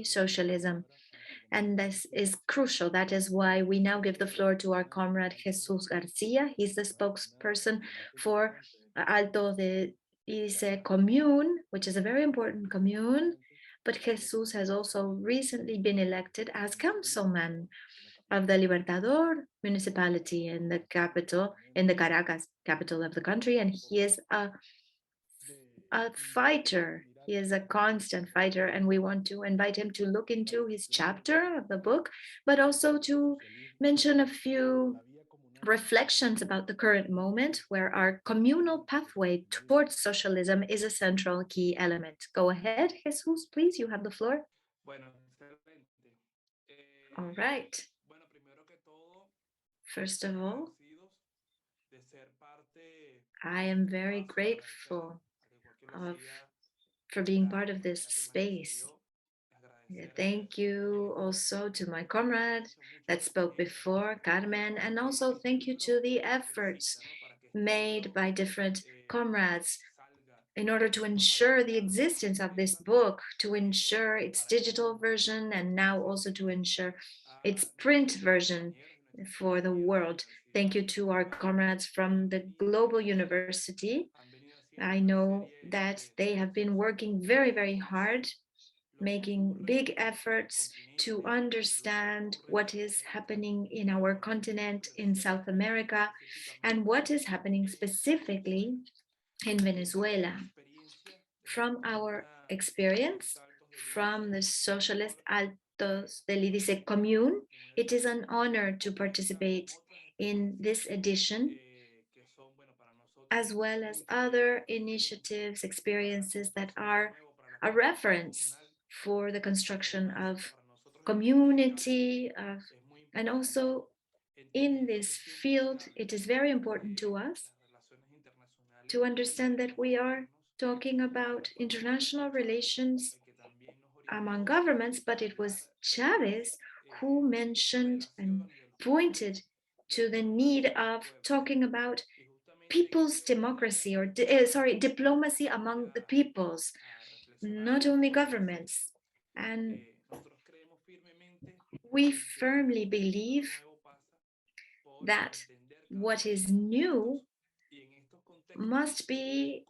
socialism. And this is crucial. That is why we now give the floor to our comrade Jesús García. He's the spokesperson for Altos de Lidice Commune, which is a very important commune. But Jesús has also recently been elected as councilman of the Libertador municipality in the capital, in the Caracas capital of the country. And he is a fighter. He is a constant fighter, and we want to invite him to look into his chapter of the book, but also to mention a few reflections about the current moment where our communal pathway towards socialism is a central key element. Go ahead, Jesús, please, you have the floor. All right. First of all, I am very grateful for being part of this space. Thank you also to my comrade that spoke before, Carmen, and also thank you to the efforts made by different comrades in order to ensure the existence of this book, to ensure its digital version, and now also to ensure its print version for the world. Thank you to our comrades from the Global University. I know that they have been working very, very hard, making big efforts to understand what is happening in our continent, in South America, and what is happening specifically in Venezuela. From our experience, from the socialist Altos de Lidice Commune, it is an honor to participate in this edition, as well as other initiatives, experiences that are a reference for the construction of community, and also in this field, it is very important to us to understand that we are talking about international relations among governments, but it was Chavez who mentioned and pointed to the need of talking about people's democracy, or diplomacy among the peoples, not only governments. And we firmly believe that what is new must be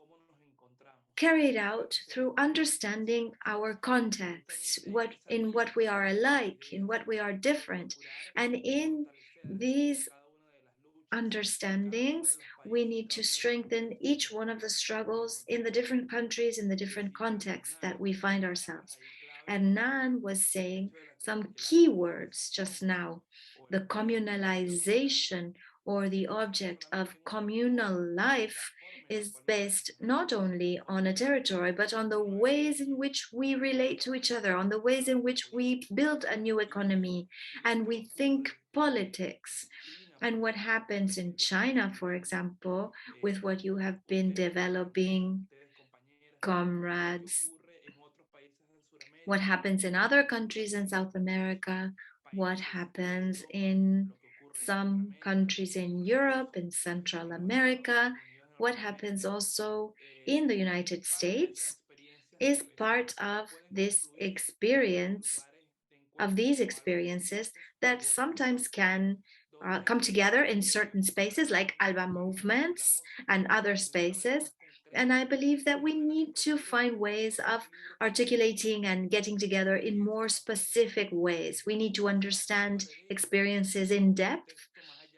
carried out through understanding our context, in what we are alike, in what we are different. And in these understandings, we need to strengthen each one of the struggles in the different countries, in the different contexts that we find ourselves. Hernán was saying some key words just now: the communalization, or the object of communal life, is based not only on a territory, but on the ways in which we relate to each other, on the ways in which we build a new economy and we think politics. And what happens in China, for example, with what you have been developing, comrades, what happens in other countries in South America, what happens in some countries in Europe, in Central America, what happens also in the United States, is part of this experience, of these experiences that sometimes can come together in certain spaces like ALBA movements and other spaces. And I believe that we need to find ways of articulating and getting together in more specific ways. We need to understand experiences in depth,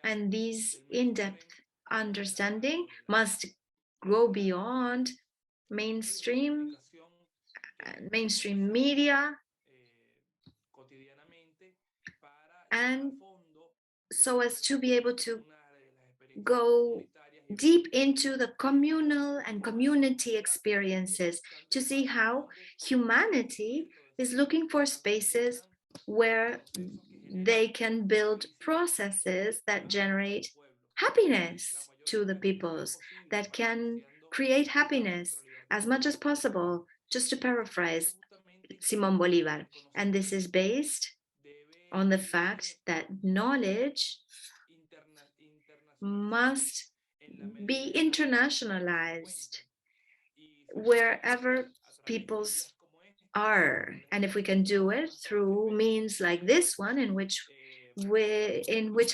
and these in-depth understanding must go beyond mainstream media, and so as to be able to go deep into the communal and community experiences, to see how humanity is looking for spaces where they can build processes that generate happiness to the peoples, that can create happiness as much as possible, just to paraphrase Simón Bolívar. And this is based on the fact that knowledge must be internationalized wherever peoples are. And if we can do it through means like this one, in which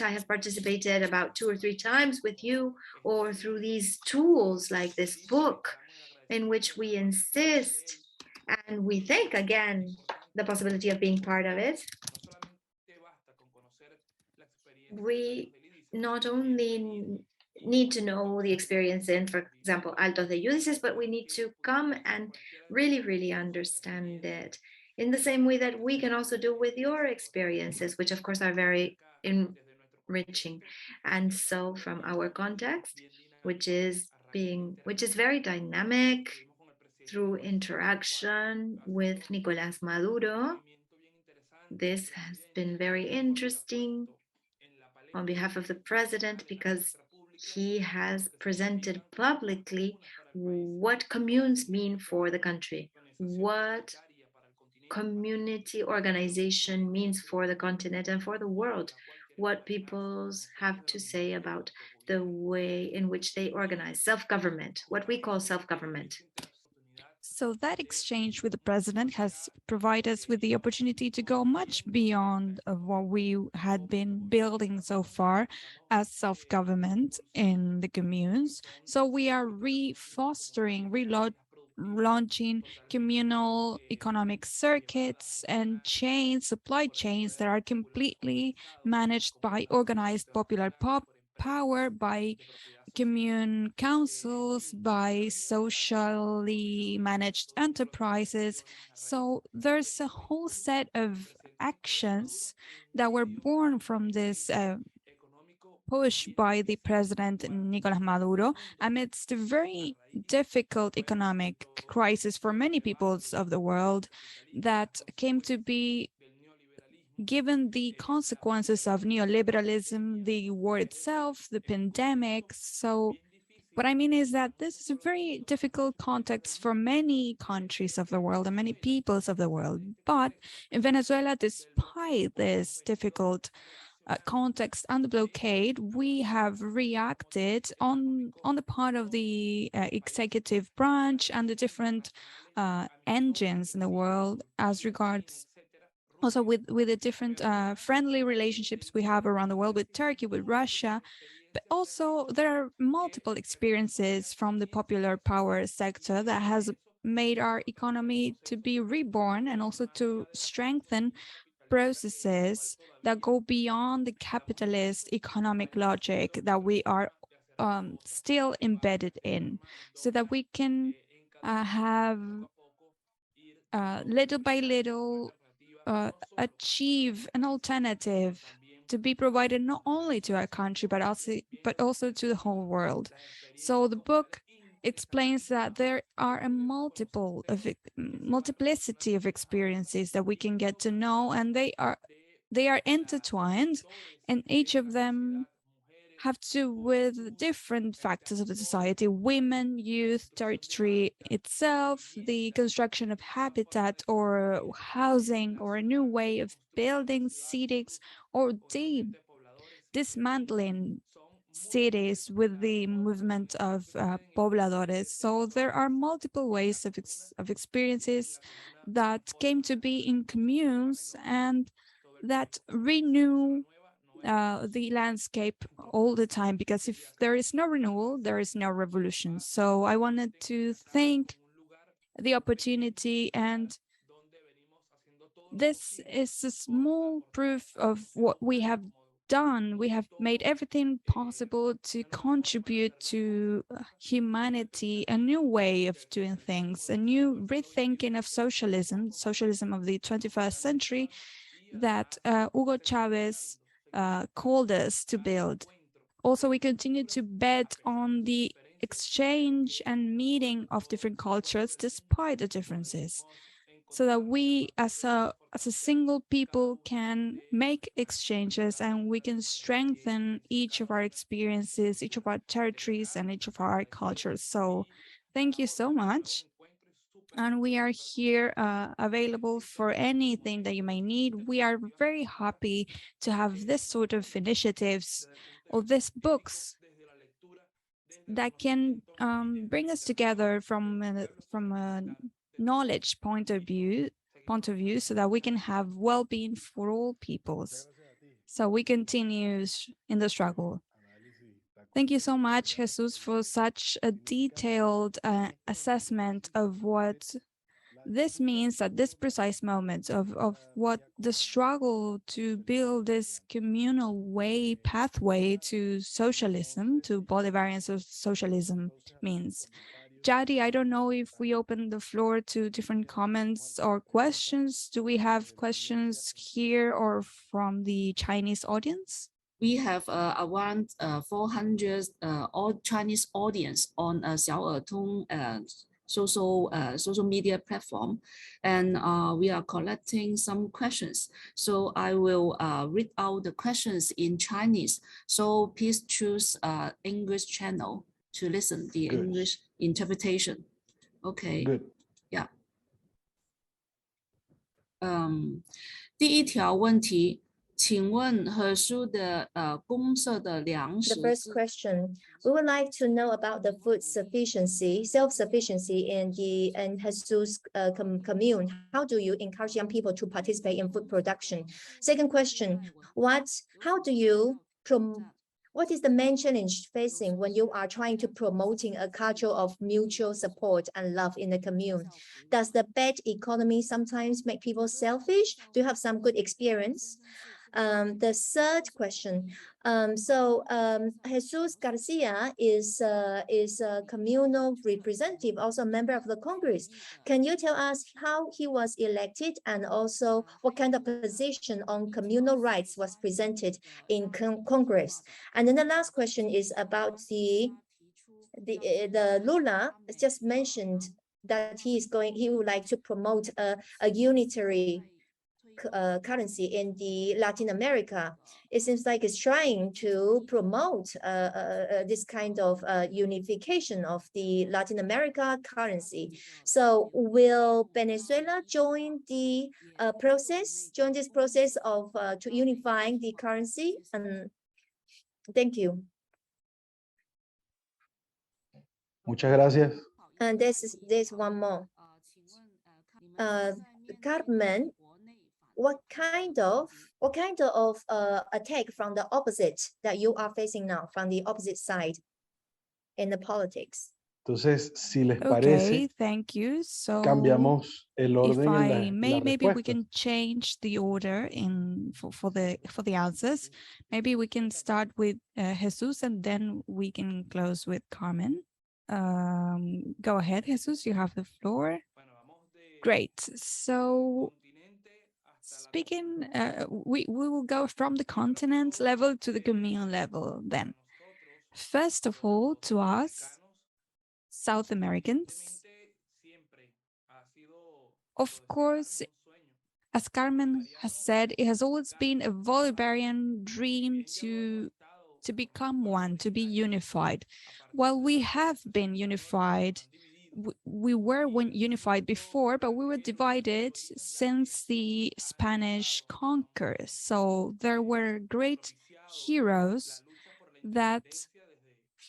I have participated about 2 or 3 times with you, or through these tools like this book, in which we insist and we think again the possibility of being part of it, we not only need to know the experience in, for example, Altos de Lidice, but we need to come and really understand it in the same way that we can also do with your experiences, which of course are very enriching. And so from our context, which is very dynamic, through interaction with Nicolás Maduro, this has been very interesting on behalf of the president, because he has presented publicly what communes mean for the country, what community organization means for the continent and for the world, what peoples have to say about the way in which they organize self-government, what we call self-government.
So that exchange with the president has provided us with the opportunity to go much beyond of what we had been building so far as self-government in the communes. So we are refostering, launching communal economic circuits and supply chains that are completely managed by organized popular power, by commune councils, by socially managed enterprises. So there's a whole set of actions that were born from this push by the president Nicolás Maduro amidst a very difficult economic crisis for many peoples of the world that came to be given the consequences of neoliberalism, the war itself, the pandemic. So what I mean is that this is a very difficult context for many countries of the world and many peoples of the world. But in Venezuela, despite this difficult context and the blockade, we have reacted on the part of the executive branch and the different engines in the world as regards also with the different friendly relationships we have around the world with Turkey, with Russia. But also there are multiple experiences from the popular power sector that has made our economy to be reborn and also to strengthen processes that go beyond the capitalist economic logic that we are still embedded in, so that we can have little by little achieve an alternative to be provided not only to our country, but also to the whole world. So the book explains that there are a multiplicity of experiences that we can get to know, and they are intertwined, and each of them have to do with different factors of the society: women, youth, territory itself, the construction of habitat or housing, or a new way of building cities, or dismantling cities with the movement of pobladores. So there are multiple ways of experiences that came to be in communes and that renew the landscape all the time, because if there is no renewal, there is no revolution. So I wanted to thank the opportunity, and this is a small proof of what we have done. We have made everything possible to contribute to humanity, a new way of doing things, a new rethinking of socialism of the 21st century that Hugo Chavez called us to build. Also, we continue to bet on the exchange and meeting of different cultures despite the differences, so that we as a single people can make exchanges and we can strengthen each of our experiences, each of our territories, and each of our cultures. So thank you so much. And we are here available for anything that you may need. We are very happy to have this sort of initiatives or these books that can bring us together from a knowledge point of view, so that we can have well-being for all peoples. So we continue in the struggle. Thank you so much, Jesús, for such a detailed assessment of what this means at this precise moment, of what the struggle to build this communal pathway to socialism, to Bolivarian socialism means. Jadi, I don't know if we open the floor to different comments or questions. Do we have questions here or from the Chinese audience?
We have around 400 all Chinese audience on Xiao'ertong social media platform, and we are collecting some questions. So I will read out the questions in Chinese. So please choose English channel to listen the
Good.
English interpretation. Okay.
Good.
Yeah. 第一条问题，请问何叔的公社的粮食
The first question, we would like to know about the food sufficiency, self-sufficiency in Jesús commune. How do you encourage young people to participate in food production? Second question, what is the main challenge facing when you are trying to promoting a culture of mutual support and love in the commune? Does the bad economy sometimes make people selfish? Do you have some good experience? The third question, Jesús García is a communal representative, also a member of the Congress. Can you tell us how he was elected, and also what kind of position on communal rights was presented in Congress? And then the last question is about the Lula just mentioned that he would like to promote a unitary currency in the Latin America. It seems like it's trying to promote this kind of unification of the Latin America currency. So will Venezuela join the join this process of to unifying the currency? Thank you.
Muchas gracias.
And there's one more. Carmen, what kind of attack from the opposite that you are facing now, from the opposite side in the politics?
Entonces, si les
Okay,
parece,
thank you. So
cambiamos el
if
orden
I
en
may,
las
maybe we
respuestas.
can change the order for the answers. Maybe we can start with Jesús and then we can close with Carmen. Go ahead, Jesús, you have the floor. Great. So speaking, we will go from the continent level to the commune level then. First of all, to us, South Americans, of course, as Carmen has said, it has always been a Bolivarian dream to become one, to be unified. While we have been unified, we were unified before, but we were divided since the Spanish conquer. So there were great heroes that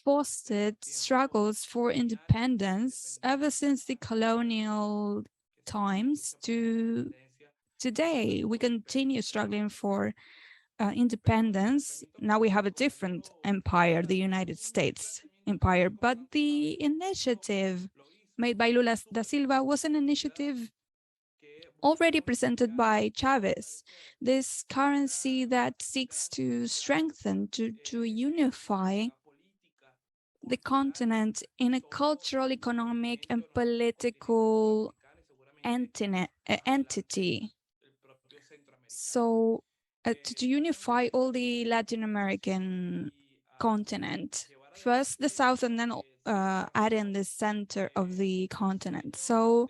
fostered struggles for independence ever since the colonial times to today. We continue struggling for independence. Now we have a different empire, the United States empire, but the initiative made by Lula da Silva was an initiative already presented by Chavez, this currency that seeks to strengthen, to unify the continent in a cultural, economic, and political entity. So to unify all the Latin American continent, first the South and then add in the center of the continent. So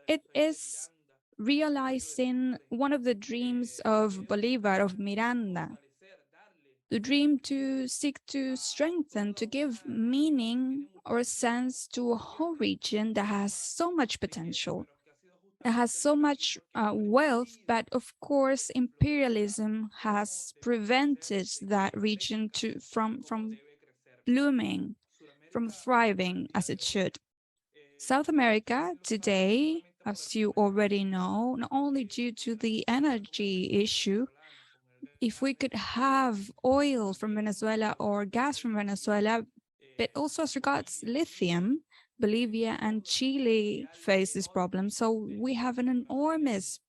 it is realizing one of the dreams of Bolivar, of Miranda, the dream to seek to strengthen, to give meaning or sense to a whole region that has so much potential. It has so much wealth, but of course, imperialism has prevented that region from blooming, from thriving as it should. South America today, as you already know, not only due to the energy issue, if we could have oil from Venezuela or gas from Venezuela, but also as regards lithium, Bolivia and Chile face this problem. So we have an enormous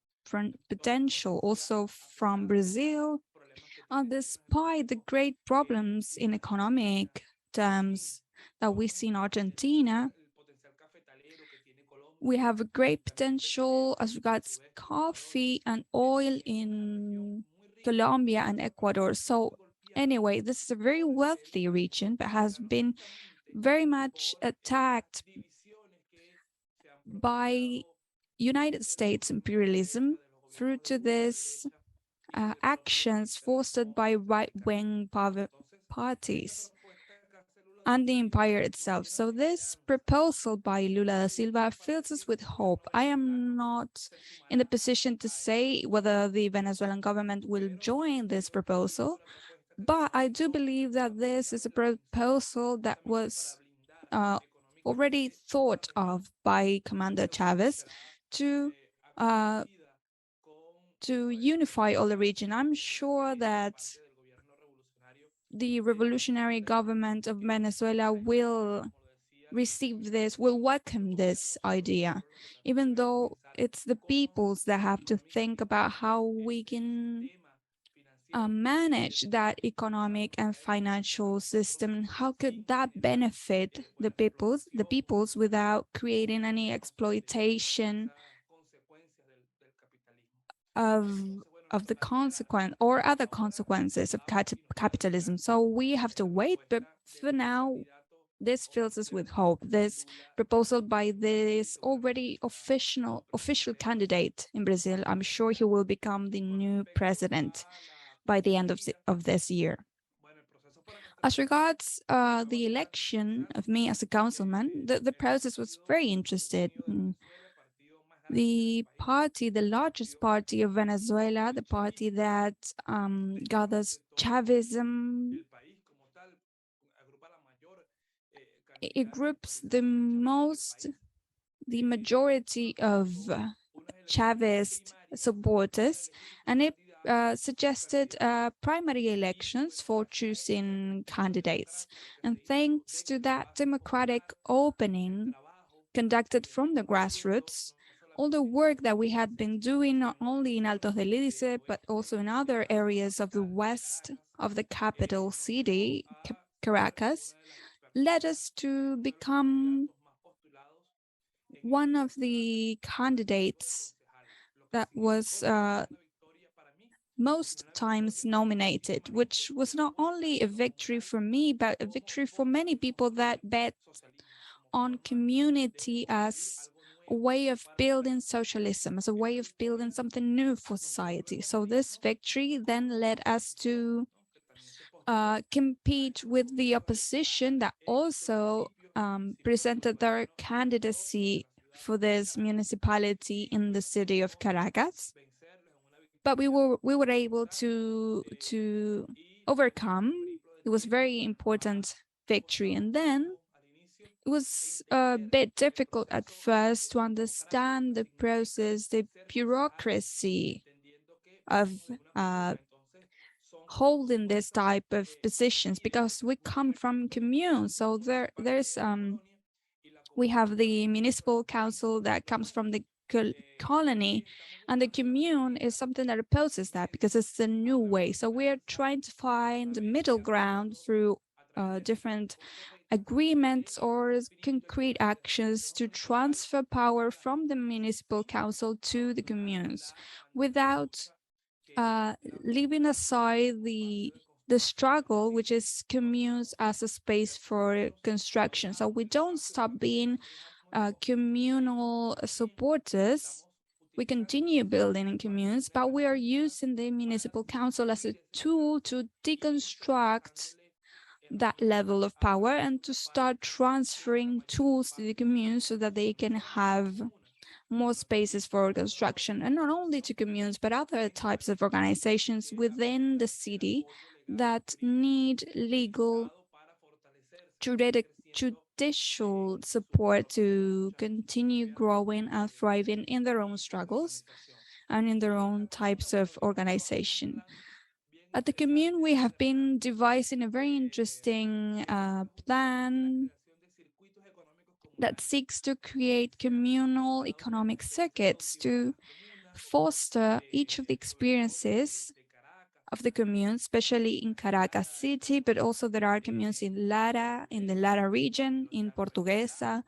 potential also from Brazil. Despite the great problems in economic terms that we see in Argentina, we have a great potential as regards coffee and oil in Colombia and Ecuador. So anyway, this is a very wealthy region, but has been very much attacked by United States imperialism through to this actions fostered by right-wing parties and the empire itself. So this proposal by Lula da Silva fills us with hope. I am not in the position to say whether the Venezuelan government will join this proposal, but I do believe that this is a proposal that was already thought of by Commander Chavez to unify all the region. I'm sure that the revolutionary government of Venezuela will receive this, will welcome this idea, even though it's the peoples that have to think about how we can manage that economic and financial system. How could that benefit the peoples without creating any exploitation of the consequence or other consequences of capitalism? So we have to wait, but for now, this fills us with hope. This proposal by this already official candidate in Brazil, I'm sure he will become the new president by the end of this year. As regards the election of me as a councilman, the process was very interested. The party, the largest party of Venezuela, the party that gathers Chavism, it groups the majority of Chavist supporters, and it suggested primary elections for choosing candidates. And thanks to that democratic opening conducted from the grassroots, all the work that we had been doing, not only in Altos de Lidice, but also in other areas of the west of the capital city, Caracas, led us to become one of the candidates that was most times nominated, which was not only a victory for me, but a victory for many people that bet on community as a way of building socialism, as a way of building something new for society. So this victory then led us to compete with the opposition that also presented their candidacy for this municipality in the city of Caracas. But we were able to overcome. It was very important victory. And then it was a bit difficult at first to understand the process, the bureaucracy of holding this type of positions, because we come from communes. So we have the municipal council that comes from the colony, and the commune is something that opposes that because it's a new way. So we are trying to find a middle ground through different agreements or concrete actions to transfer power from the municipal council to the communes without leaving aside the struggle, which is communes as a space for construction. So we don't stop being communal supporters. We continue building in communes, but we are using the municipal council as a tool to deconstruct that level of power and to start transferring tools to the communes so that they can have more spaces for construction, and not only to communes, but other types of organizations within the city that need legal judicial support to continue growing and thriving in their own struggles and in their own types of organization. At the Commune, we have been devising a very interesting plan that seeks to create communal economic circuits to foster each of the experiences of the commune, especially in Caracas City, but also there are communes in Lara, in the Lara region, in Portuguesa,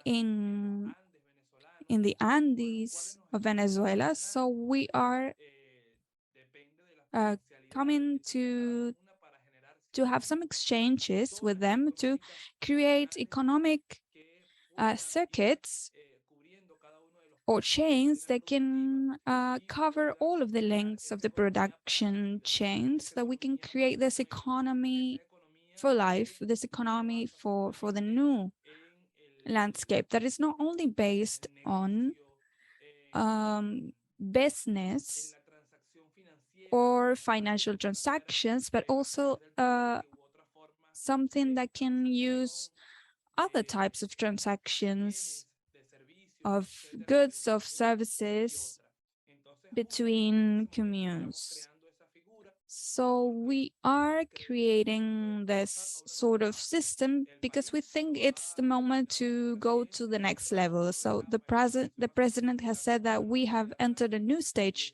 in the Andes of Venezuela. So we are coming to have some exchanges with them to create economic circuits or chains that can cover all of the links of the production chains, so that we can create this economy for life, this economy for the new landscape that is not only based on business or financial transactions, but also something that can use other types of transactions of goods, of services between communes. So we are creating this sort of system because we think it's the moment to go to the next level. So the president has said that we have entered a new stage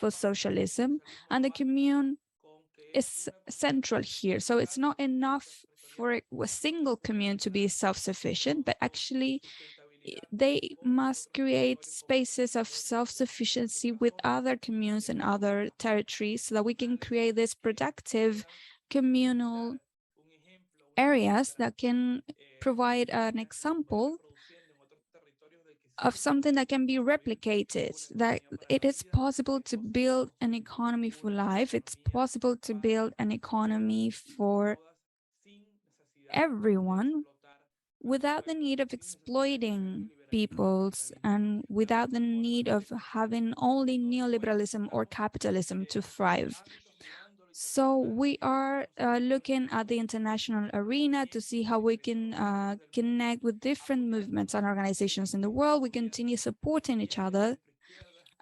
for socialism, and the commune is central here. So it's not enough for a single commune to be self-sufficient, but actually they must create spaces of self-sufficiency with other communes and other territories so that we can create this productive communal areas that can provide an example of something that can be replicated, that it is possible to build an economy for life. It's possible to build an economy for everyone without the need of exploiting peoples and without the need of having only neoliberalism or capitalism to thrive. So we are looking at the international arena to see how we can connect with different movements and organizations in the world. We continue supporting each other,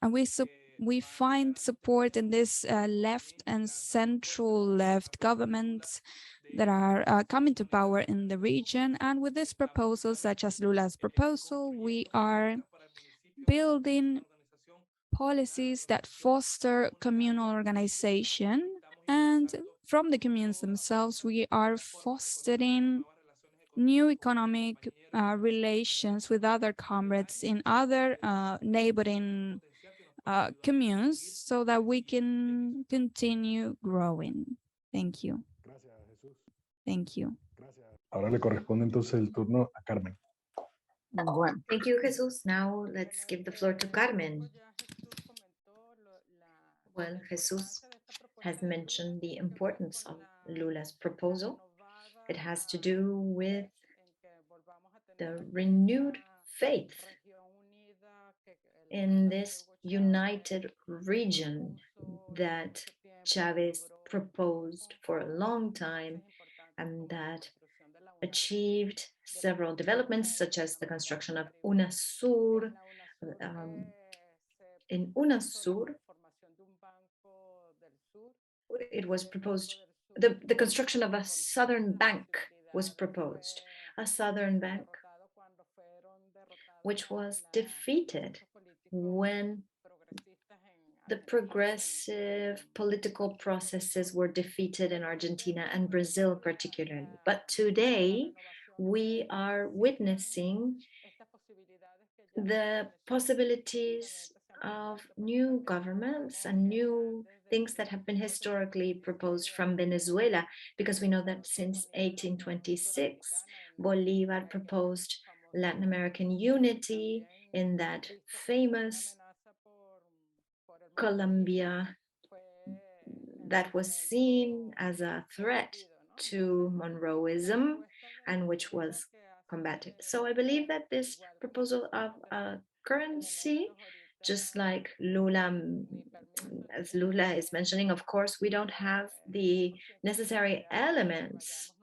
and we find support in this left and central left governments that are coming to power in the region. And with this proposal, such as Lula's proposal, we are building policies that foster communal organization. And from the communes themselves, we are fostering new economic relations with other comrades in other neighboring communes so that we can continue growing. Thank you. Thank you.
Ahora le corresponde entonces el turno a Carmen.
Thank you, Jesús. Now let's give the floor to Carmen. Well, Jesús has mentioned the importance of Lula's proposal. It has to do with the renewed faith in this united region that Chavez proposed for a long time and that achieved several developments, such as the construction of UNASUR. In UNASUR, it was proposed, the construction of a southern bank was proposed, a southern bank which was defeated when the progressive political processes were defeated in Argentina and Brazil particularly. But today we are witnessing the possibilities of new governments and new things that have been historically proposed from Venezuela, because we know that since 1826, Bolívar proposed Latin American unity in that famous Colombia that was seen as a threat to Monroeism and which was combated. So I believe that this proposal of a currency, just like Lula, as Lula is mentioning, of course, we don't have the necessary elements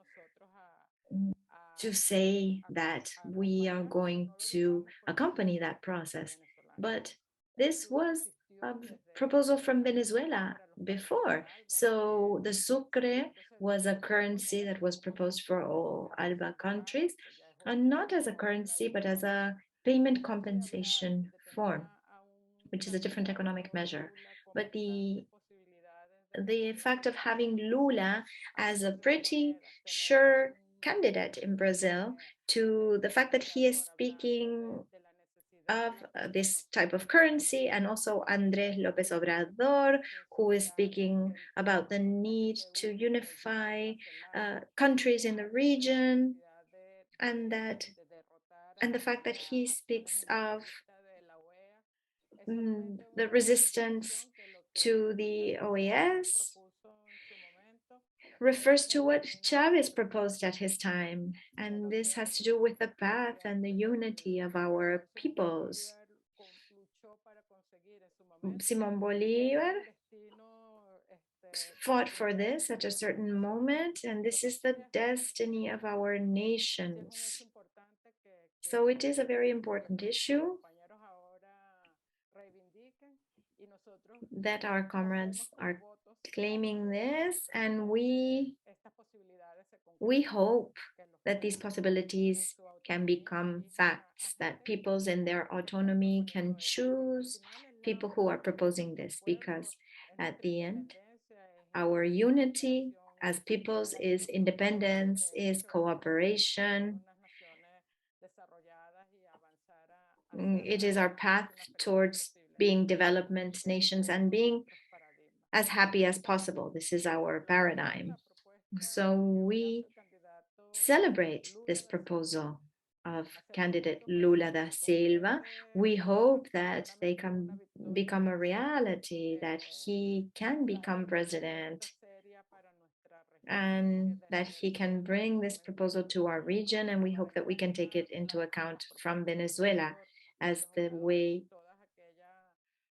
to say that we are going to accompany that process. But this was a proposal from Venezuela before. So the sucre was a currency that was proposed for all ALBA countries, and not as a currency, but as a payment compensation form, which is a different economic measure. But the fact of having Lula as a pretty sure candidate in Brazil, to the fact that he is speaking of this type of currency, and also Andrés López Obrador, who is speaking about the need to unify countries in the region, and the fact that he speaks of the resistance to the OAS refers to what Chavez proposed at his time, and this has to do with the path and the unity of our peoples. Simón Bolívar fought for this at a certain moment, and this is the destiny of our nations. So it is a very important issue that our comrades are claiming this, and we hope that these possibilities can become facts, that peoples in their autonomy can choose people who are proposing this, because at the end, our unity as peoples is independence, is cooperation. It is our path towards being development nations and being as happy as possible. This is our paradigm. So we celebrate this proposal of candidate Lula da Silva. We hope that they can become a reality, that he can become president, and that he can bring this proposal to our region, and we hope that we can take it into account from Venezuela as the way,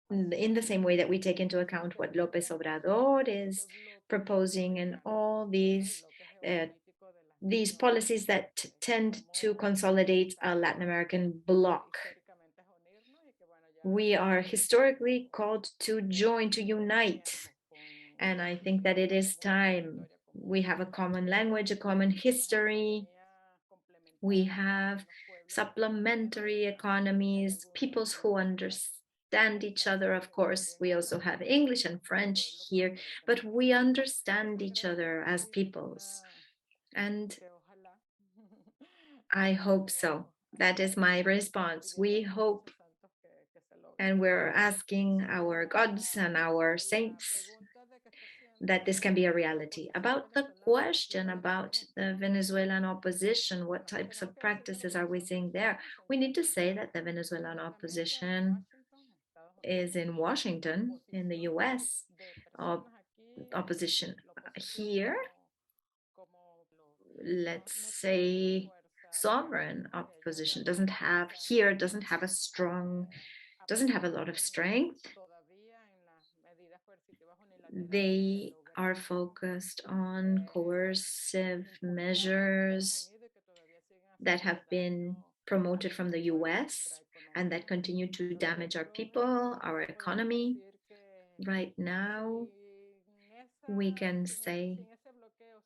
in the same way that we take into account what López Obrador is proposing and all these policies that tend to consolidate a Latin American bloc. We are historically called to join, to unite, and I think that it is time. We have a common language, a common history. We have supplementary economies, peoples who understand each other. Of course, we also have English and French here, but we understand each other as peoples. And I hope so. That is my response. We hope, and we're asking our gods and our saints that this can be a reality. About the question about the Venezuelan opposition, what types of practices are we seeing there? We need to say that the Venezuelan opposition is in Washington, in the US. Opposition here, let's say sovereign opposition, doesn't have a lot of strength. They are focused on coercive measures that have been promoted from the US and that continue to damage our people, our economy. Right now, we can say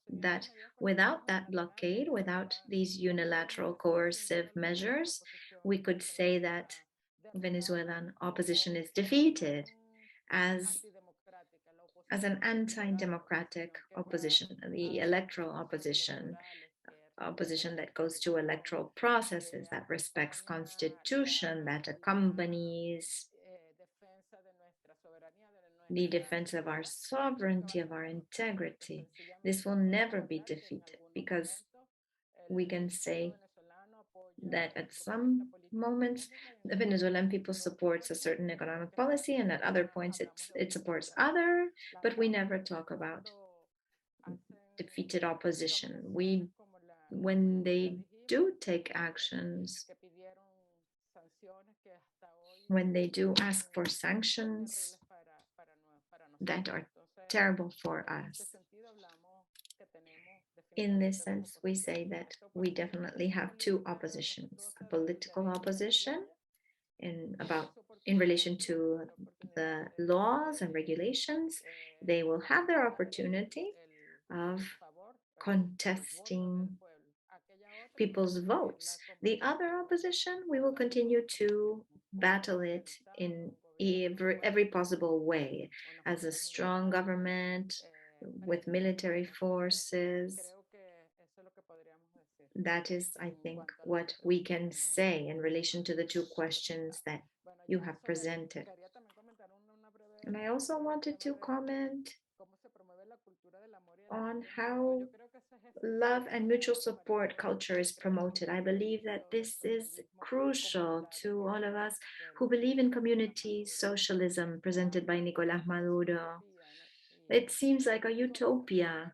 that without that blockade, without these unilateral coercive measures, we could say that Venezuelan opposition is defeated as an anti-democratic opposition, the electoral opposition that goes to electoral processes, that respects constitution, that accompanies the defense of our sovereignty, of our integrity. This will never be defeated because we can say that at some moments the Venezuelan people supports a certain economic policy and at other points it supports other, but we never talk about defeated opposition. When they do take actions, when they do ask for sanctions that are terrible for us. In this sense, we say that we definitely have two oppositions, a political opposition in relation to the laws and regulations. They will have their opportunity of contesting people's votes. The other opposition, we will continue to battle it in every possible way, as a strong government with military forces. That is, I think, what we can say in relation to the two questions that you have presented. And I also wanted to comment on how love and mutual support culture is promoted. I believe that this is crucial to all of us who believe in community socialism presented by Nicolás Maduro. It seems like a utopia,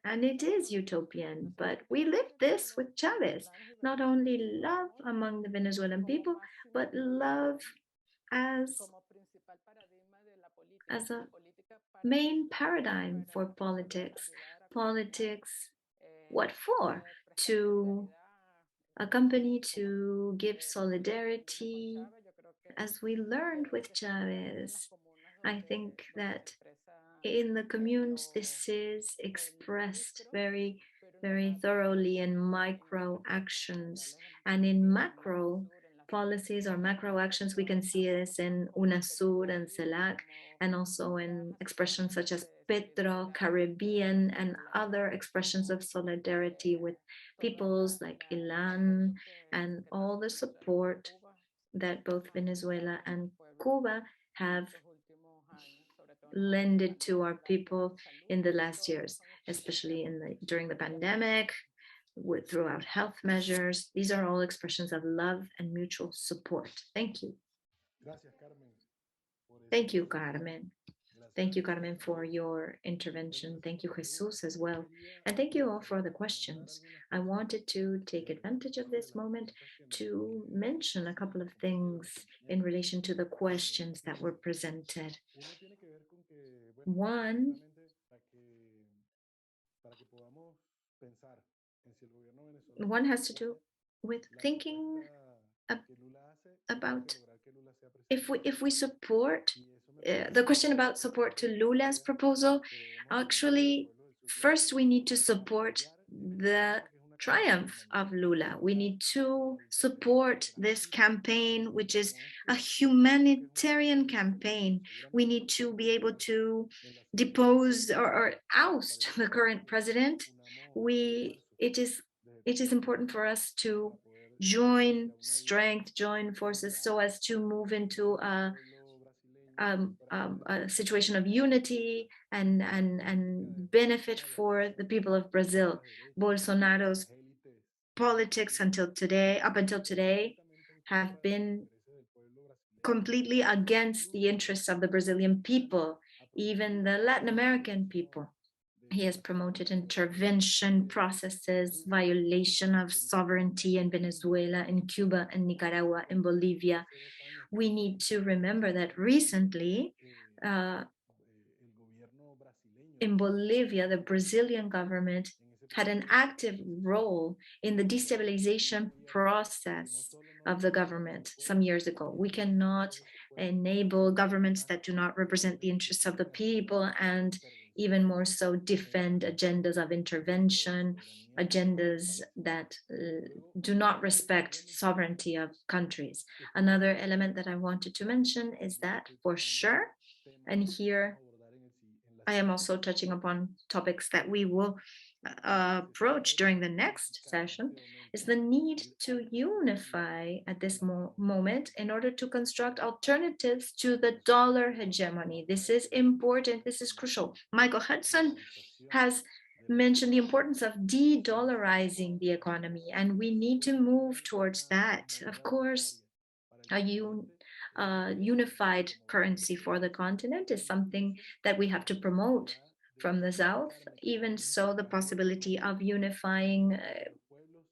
and it is utopian, but we lived this with Chavez. Not only love among the Venezuelan people, but love as a main paradigm for politics. Politics, what for? To accompany, to give solidarity, as we learned with Chavez. I think that in the communes, this is expressed very, very thoroughly in micro actions, and in macro policies or macro actions, we can see this in UNASUR and CELAC, and also in expressions such as Petro, Caribbean, and other expressions of solidarity with peoples like Ilan, and all the support that both Venezuela and Cuba have lended to our people in the last years, especially during the pandemic. throughout health measures. These are all expressions of love and mutual support. Thank you. Thank you, Carmen. Thank you, Carmen, for your intervention. Thank you, Jesús, as well. And thank you all for the questions. I wanted to take advantage of this moment to mention a couple of things in relation to the questions that were presented. One has to do with thinking about if we support the question about support to Lula's proposal. Actually, first we need to support the triumph of Lula. We need to support this campaign, which is a humanitarian campaign. We need to be able to depose or oust the current president. It is important for us to join strength, join forces, so as to move into a situation of unity and benefit for the people of Brazil. Bolsonaro's politics up until today, have been completely against the interests of the Brazilian people, even the Latin American people. He has promoted intervention processes, violation of sovereignty in Venezuela, in Cuba, and Nicaragua, in Bolivia. We need to remember that recently, in Bolivia, the Brazilian government had an active role in the destabilization process of the government some years ago. We cannot enable governments that do not represent the interests of the people, and even more so defend agendas of intervention, agendas that do not respect sovereignty of countries. Another element that I wanted to mention is that, for sure, and here I am also touching upon topics that we will approach during the next session, is the need to unify at this moment in order to construct alternatives to the dollar hegemony. This is important, this is crucial. Michael Hudson has mentioned the importance of de-dollarizing the economy, and we need to move towards that. Of course, a unified currency for the continent is something that we have to promote from the South. Even so, the possibility of unifying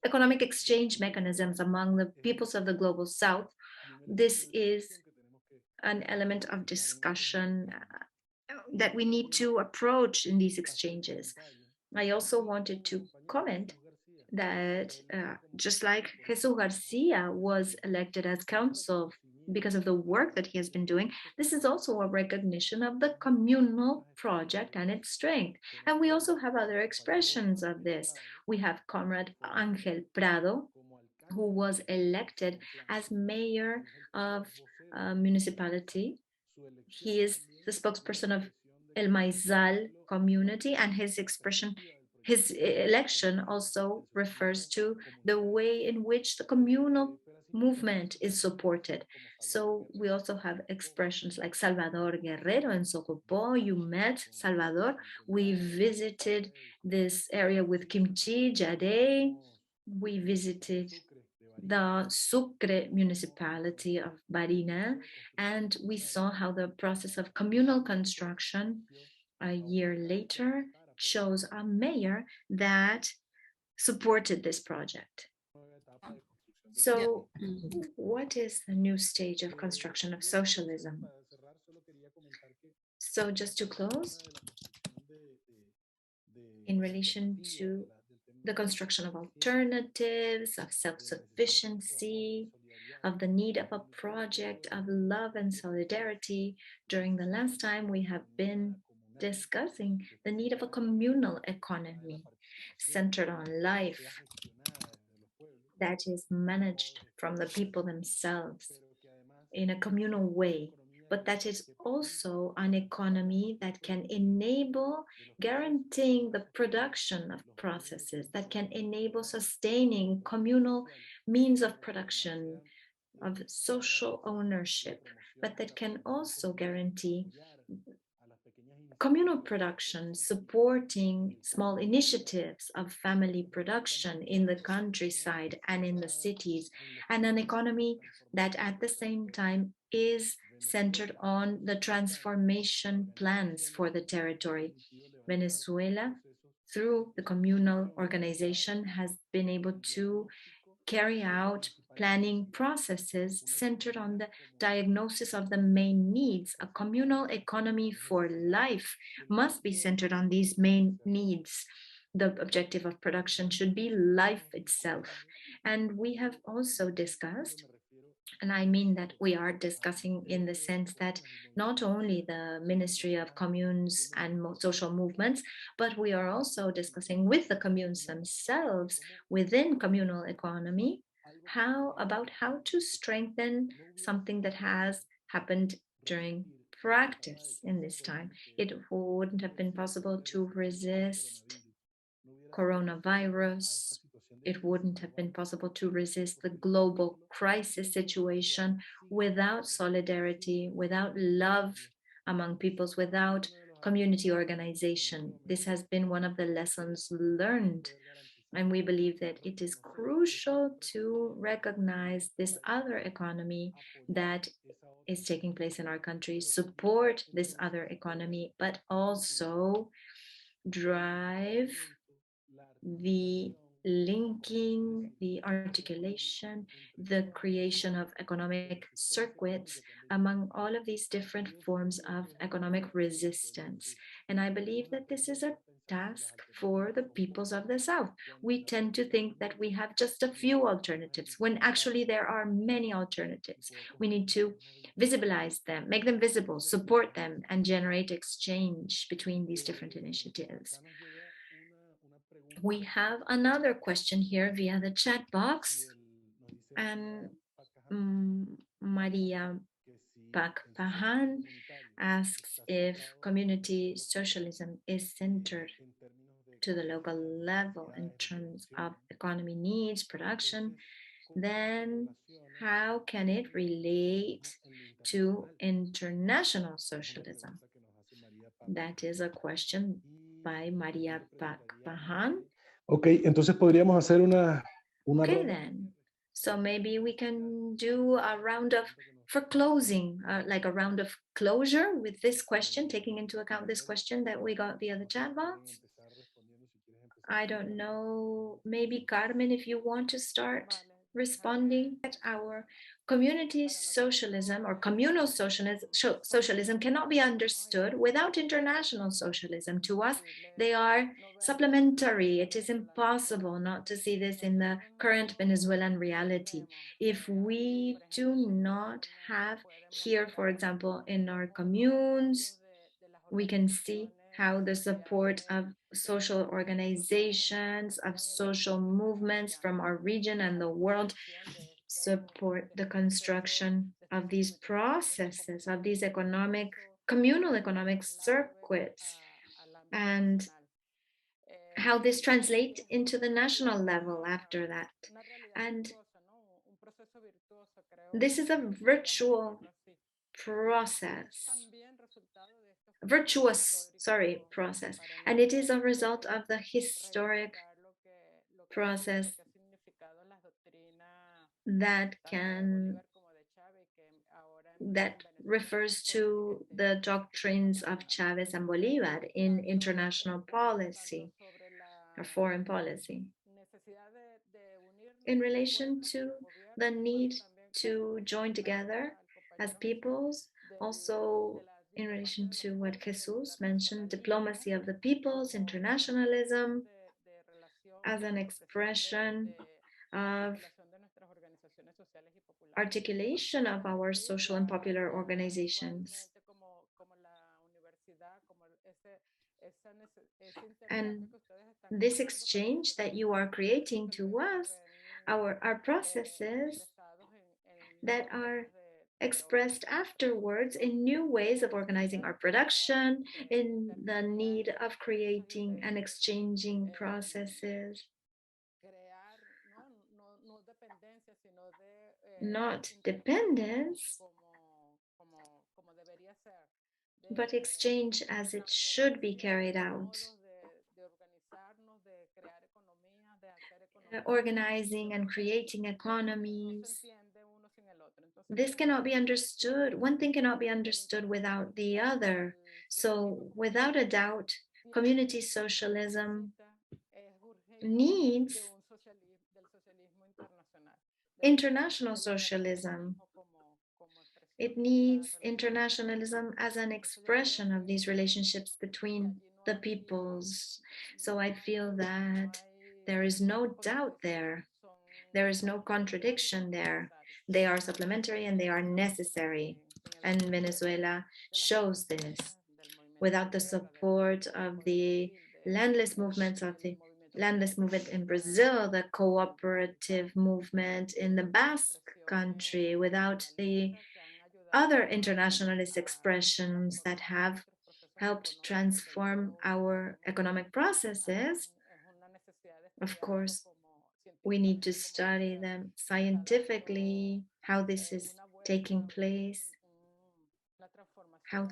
economic exchange mechanisms among the peoples of the global South, this is an element of discussion that we need to approach in these exchanges. I also wanted to comment that just like Jesús García was elected as council because of the work that he has been doing, this is also a recognition of the communal project and its strength. And we also have other expressions of this. We have Comrade Ángel Prado, who was elected as mayor of a municipality. He is the spokesperson of El Maizal community, and his election also refers to the way in which the communal movement is supported. So we also have expressions like Salvador Guerrero in Socopó. You met Salvador. We visited this area with Kimchi, Jade. We visited the Sucre municipality of Barina, and we saw how the process of communal construction a year later chose a mayor that supported this project. So what is the new stage of construction of socialism? So just to close, in relation to the construction of alternatives, of self-sufficiency, of the need of a project of love and solidarity, during the last time we have been discussing the need of a communal economy centered on life that is managed from the people themselves in a communal way, but that is also an economy that can enable guaranteeing the production of processes, that can enable sustaining communal means of production, of social ownership, but that can also guarantee communal production, supporting small initiatives of family production in the countryside and in the cities, and an economy that at the same time is centered on the transformation plans for the territory. Venezuela, through the communal organization, has been able to carry out planning processes centered on the diagnosis of the main needs. A communal economy for life must be centered on these main needs. The objective of production should be life itself. And we have also discussed, and I mean that we are discussing in the sense that not only the Ministry of Communes and social movements, but we are also discussing with the communes themselves within communal economy, how to strengthen something that has happened during practice in this time. It wouldn't have been possible to resist coronavirus. It wouldn't have been possible to resist the global crisis situation without solidarity, without love among peoples, without community organization. This has been one of the lessons learned. And we believe that it is crucial to recognize this other economy that is taking place in our country, support this other economy, but also drive the linking, the articulation, the creation of economic circuits among all of these different forms of economic resistance. And I believe that this is a task for the peoples of the South. We tend to think that we have just a few alternatives, when actually there are many alternatives. We need to visibilize them, make them visible, support them, and generate exchange between these different initiatives. We have another question here via the chat box, and Maria Pakpahan asks if community socialism is centered to the local level in terms of economy needs, production, then how can it relate to international socialism? That is a question by Maria Pakpahan.
Ok, entonces podríamos hacer una
Okay,
ronda.
then. So maybe we can do a round of, for closing, like a round of closure with this question, taking into account this question that we got via the chat box. I don't know, maybe Carmen, if you want to start responding. That our community socialism or communal socialism cannot be understood without international socialism. To us, they are supplementary. It is impossible not to see this in the current Venezuelan reality. If we do not have here, for example, in our communes, we can see how the support of social organizations, of social movements from our region and the world support the construction of these processes, of these communal economic circuits, and how this translates into the national level after that. And this is a virtuous process, and it is a result of the historic process that refers to the doctrines of Chávez and Bolívar in international policy or foreign policy, in relation to the need to join together as peoples, also in relation to what Jesús mentioned, diplomacy of the peoples, internationalism as an expression of articulation of our social and popular organizations. And this exchange that you are creating to us are processes that are expressed afterwards in new ways of organizing our production, in the need of creating and exchanging processes. Not dependence, but exchange as it should be carried out. Organizing and creating economies. This cannot be understood. One thing cannot be understood without the other. So without a doubt, community socialism needs international socialism. It needs internationalism as an expression of these relationships between the peoples. So I feel that there is no doubt there. There is no contradiction there. They are supplementary and they are necessary. And Venezuela shows this. Without the support of the landless movements of the landless movement in Brazil, the cooperative movement in the Basque country, without the other internationalist expressions that have helped transform our economic processes, of course, we need to study them scientifically, how this is taking place, how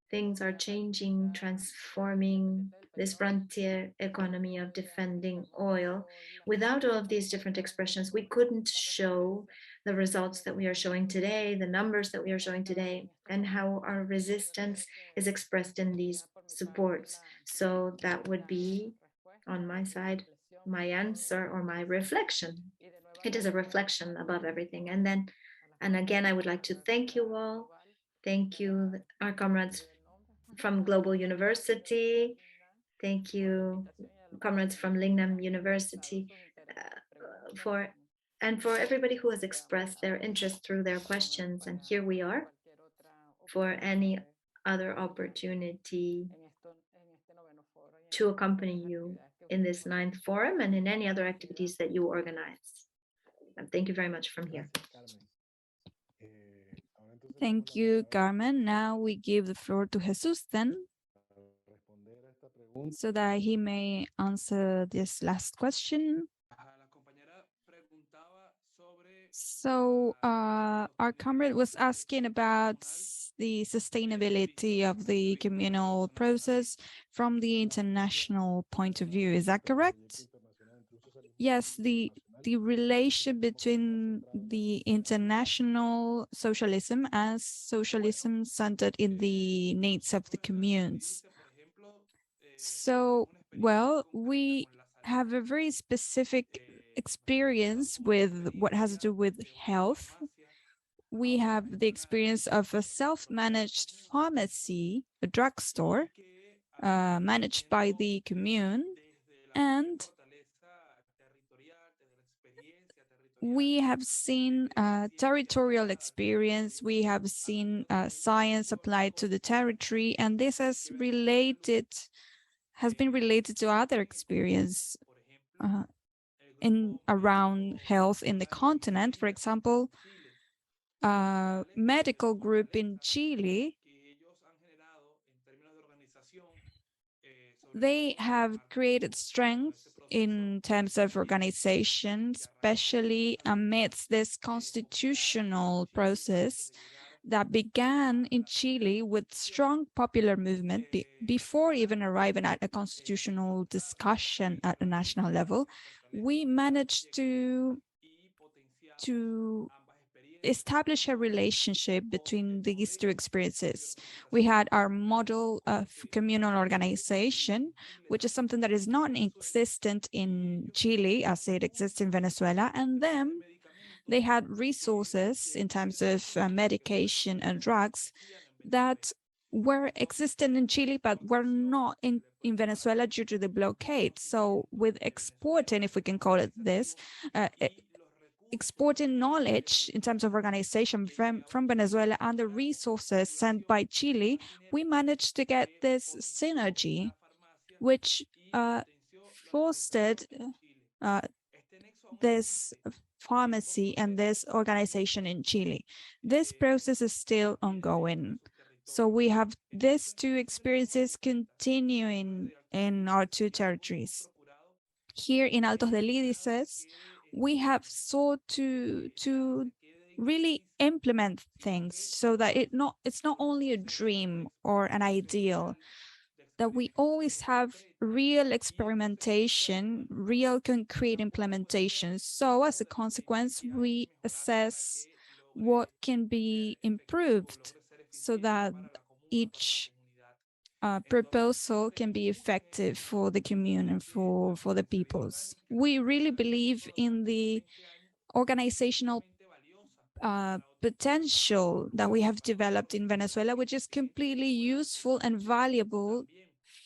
things are changing, transforming this frontier economy of defending oil. Without all of these different expressions, we couldn't show the results that we are showing today, the numbers that we are showing today, and how our resistance is expressed in these supports. So that would be, on my side, my answer or my reflection. It is a reflection above everything. And again, I would like to thank you all. Thank you, our comrades from Global University. Thank you, comrades from Lingnan University, for everybody who has expressed their interest through their questions. And here we are for any other opportunity to accompany you in this 9th forum and in any other activities that you organize. And thank you very much from here.
Thank you, Carmen. Now we give the floor to Jesús then, so that he may answer this last question. So our comrade was asking about the sustainability of the communal process from the international point of view. Is that correct? Yes, the relation between the international socialism as socialism centered in the needs of the communes. So, well, we have a very specific experience with what has to do with health. We have the experience of a self-managed pharmacy, a drugstore, managed by the commune, and we have seen territorial experience, we have seen science applied to the territory, and this has been related to other experience in around health in the continent. For example, a medical group in Chile, they have created strength in terms of organization, especially amidst this constitutional process that began in Chile with strong popular movement before even arriving at a constitutional discussion at a national level. We managed to establish a relationship between these two experiences. We had our model of communal organization, which is something that is not existent in Chile as it exists in Venezuela, and then they had resources in terms of medication and drugs that were existent in Chile, but were not in Venezuela due to the blockade. So with exporting, if we can call it this, exporting knowledge in terms of organization from Venezuela and the resources sent by Chile, we managed to get this synergy, which fostered this pharmacy and this organization in Chile. This process is still ongoing. So we have these two experiences continuing in our two territories. Here in Altos de Lidice, we have sought to really implement things so that it's not only a dream or an ideal, that we always have real experimentation, real concrete implementation. So as a consequence, we assess what can be improved so that each proposal can be effective for the commune and for the peoples. We really believe in the organizational potential that we have developed in Venezuela, which is completely useful and valuable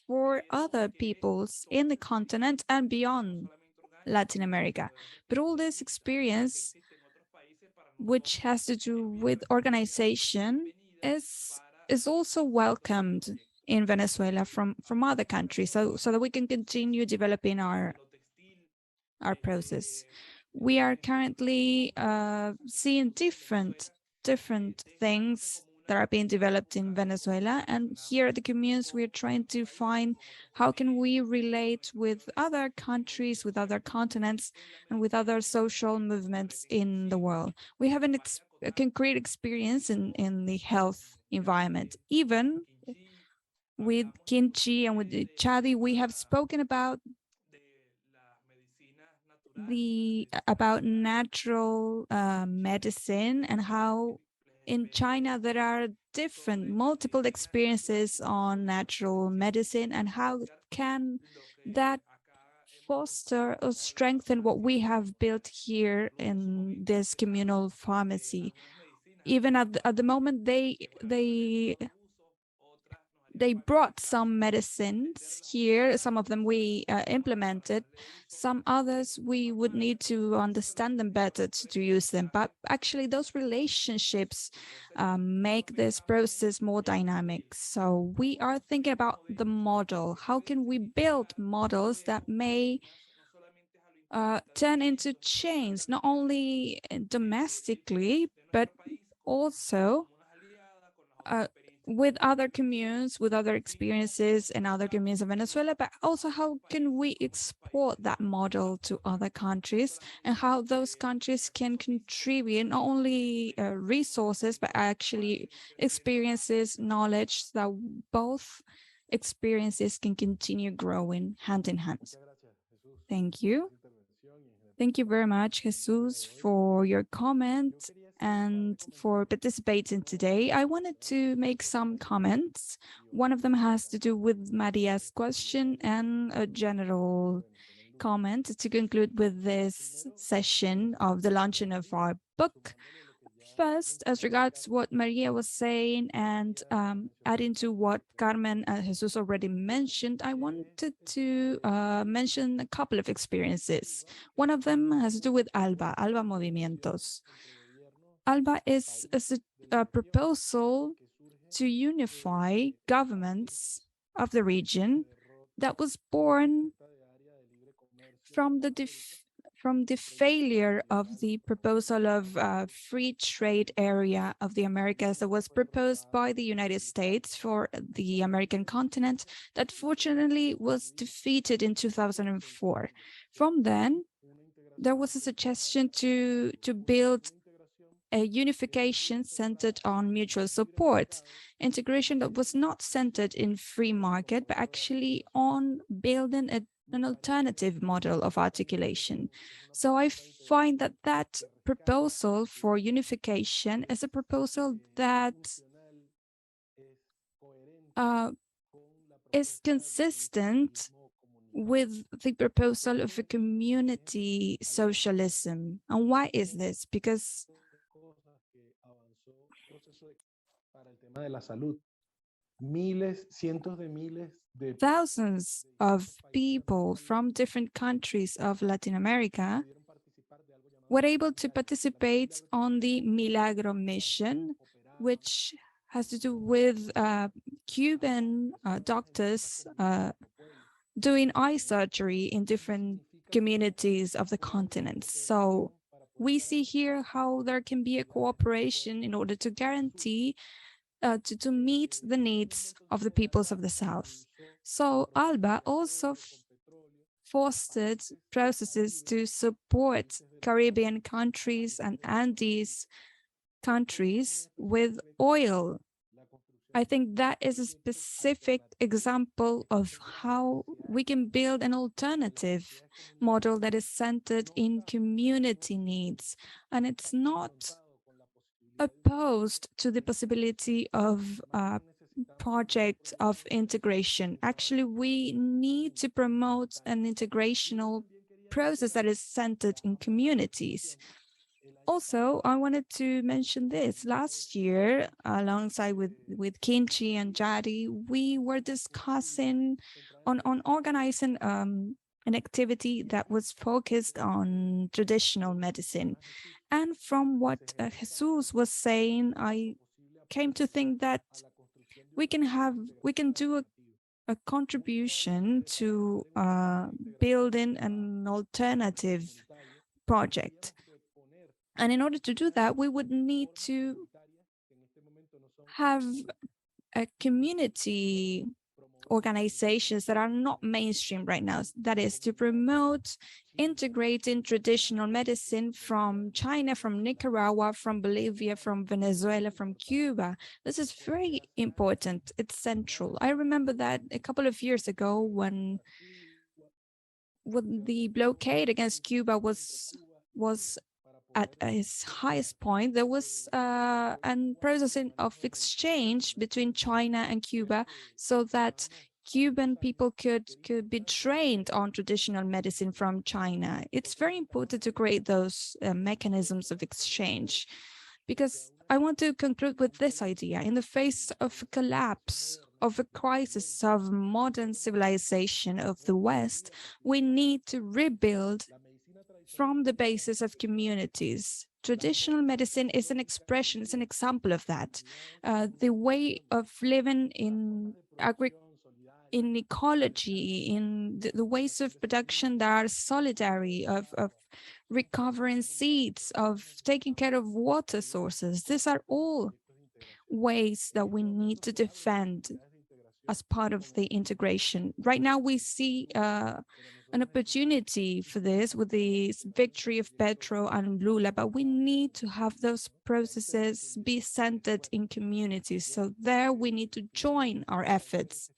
for other peoples in the continent and beyond Latin America. But all this experience, which has to do with organization, is also welcomed in Venezuela from other countries, so that we can continue developing our process. We are currently seeing different things that are being developed in Venezuela, and here at the Communes we're trying to find how can we relate with other countries, with other continents, and with other social movements in the world. We have a concrete experience in the health environment. Even with kimchi and with the chadi, we have spoken about natural medicine, and how in China there are multiple experiences on natural medicine, and how can that foster or strengthen what we have built here in this communal pharmacy. Even at the moment, they brought some medicines here. Some of them we implemented. Some others we would need to understand them better to use them. But actually those relationships make this process more dynamic. So we are thinking about the model. How can we build models that may turn into chains, not only domestically, but also with other communes, with other experiences and other communes of Venezuela, but also how can we export that model to other countries, and how those countries can contribute not only resources, but actually experiences, knowledge, so that both experiences can continue growing hand in hand. Thank you. Thank you very much, Jesús, for your comment and for participating today. I wanted to make some comments. One of them has to do with Maria's question and a general comment to conclude with this session of the launching of our book. First, as regards what Maria was saying, and adding to what Carmen and Jesús already mentioned, I wanted to mention a couple of experiences. One of them has to do with ALBA Movimientos. ALBA is a proposal to unify governments of the region that was born from the failure of the proposal of free trade area of the Americas that was proposed by the United States for the American continent, that fortunately was defeated in 2004. From then, there was a suggestion to build a unification centered on mutual support, integration that was not centered in free market, but actually on building an alternative model of articulation. So I find that proposal for unification is a proposal that is consistent with the proposal of a community socialism. And why is this? Because thousands of people from different countries of Latin America were able to participate on the Milagro mission, which has to do with Cuban doctors doing eye surgery in different communities of the continent. So we see here how there can be a cooperation in order to guarantee to meet the needs of the peoples of the South. So ALBA also fostered processes to support Caribbean countries and Andes countries with oil. I think that is a specific example of how we can build an alternative model that is centered in community needs. And it's not opposed to the possibility of a project of integration. Actually, we need to promote an integrational process that is centered in communities. Also, I wanted to mention this. Last year, alongside with Kimchi and Jadi, we were discussing on organizing an activity that was focused on traditional medicine. And from what Jesús was saying, I came to think that we can do a contribution to building an alternative project. And in order to do that, we would need to have a community organizations that are not mainstream right now. That is to promote integrating traditional medicine from China, from Nicaragua, from Bolivia, from Venezuela, from Cuba. This is very important. It's central. I remember that a couple of years ago when the blockade against Cuba was at its highest point, there was a process of exchange between China and Cuba so that Cuban people could be trained on traditional medicine from China. It's very important to create those mechanisms of exchange, because I want to conclude with this idea. In the face of a collapse, of a crisis of modern civilization of the West, we need to rebuild from the basis of communities. Traditional medicine is an expression, it's an example of that. The way of living in ecology, in the ways of production that are solidary, of recovering seeds, of taking care of water sources. These are all ways that we need to defend as part of the integration. Right now, we see an opportunity for this with the victory of Petro and Lula, but we need to have those processes be centered in communities. So there we need to join our efforts.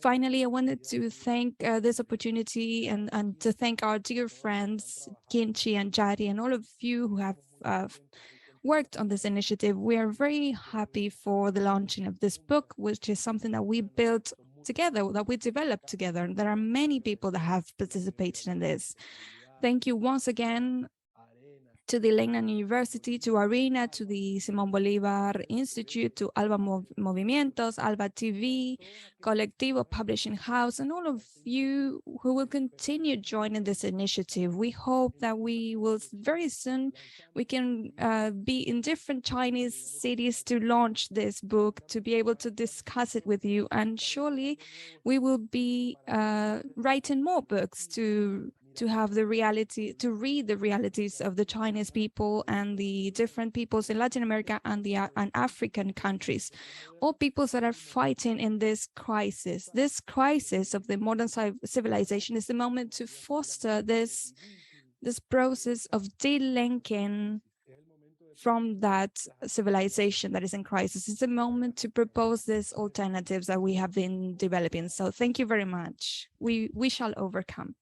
Finally, I wanted to thank this opportunity and to thank our dear friends, Kinchi and Jadi, and all of you who have worked on this initiative. We are very happy for the launching of this book, which is something that we built together, that we developed together. And there are many people that have participated in this. Thank you once again to the Lingnan University, to Arena, to the Simón Bolívar Institute, to Alba Movimientos, Alba TV, Colectivo Publishing House, and all of you who will continue joining this initiative. We hope that we will very soon, we can be in different Chinese cities to launch this book, to be able to discuss it with you. And surely we will be writing more books to have the reality, to read the realities of the Chinese people and the different peoples in Latin America and African countries, all peoples that are fighting in this crisis. This crisis of the modern civilization is the moment to foster this process of delinking from that civilization that is in crisis. It's a moment to propose these alternatives that we have been developing. So thank you very much. We shall overcome.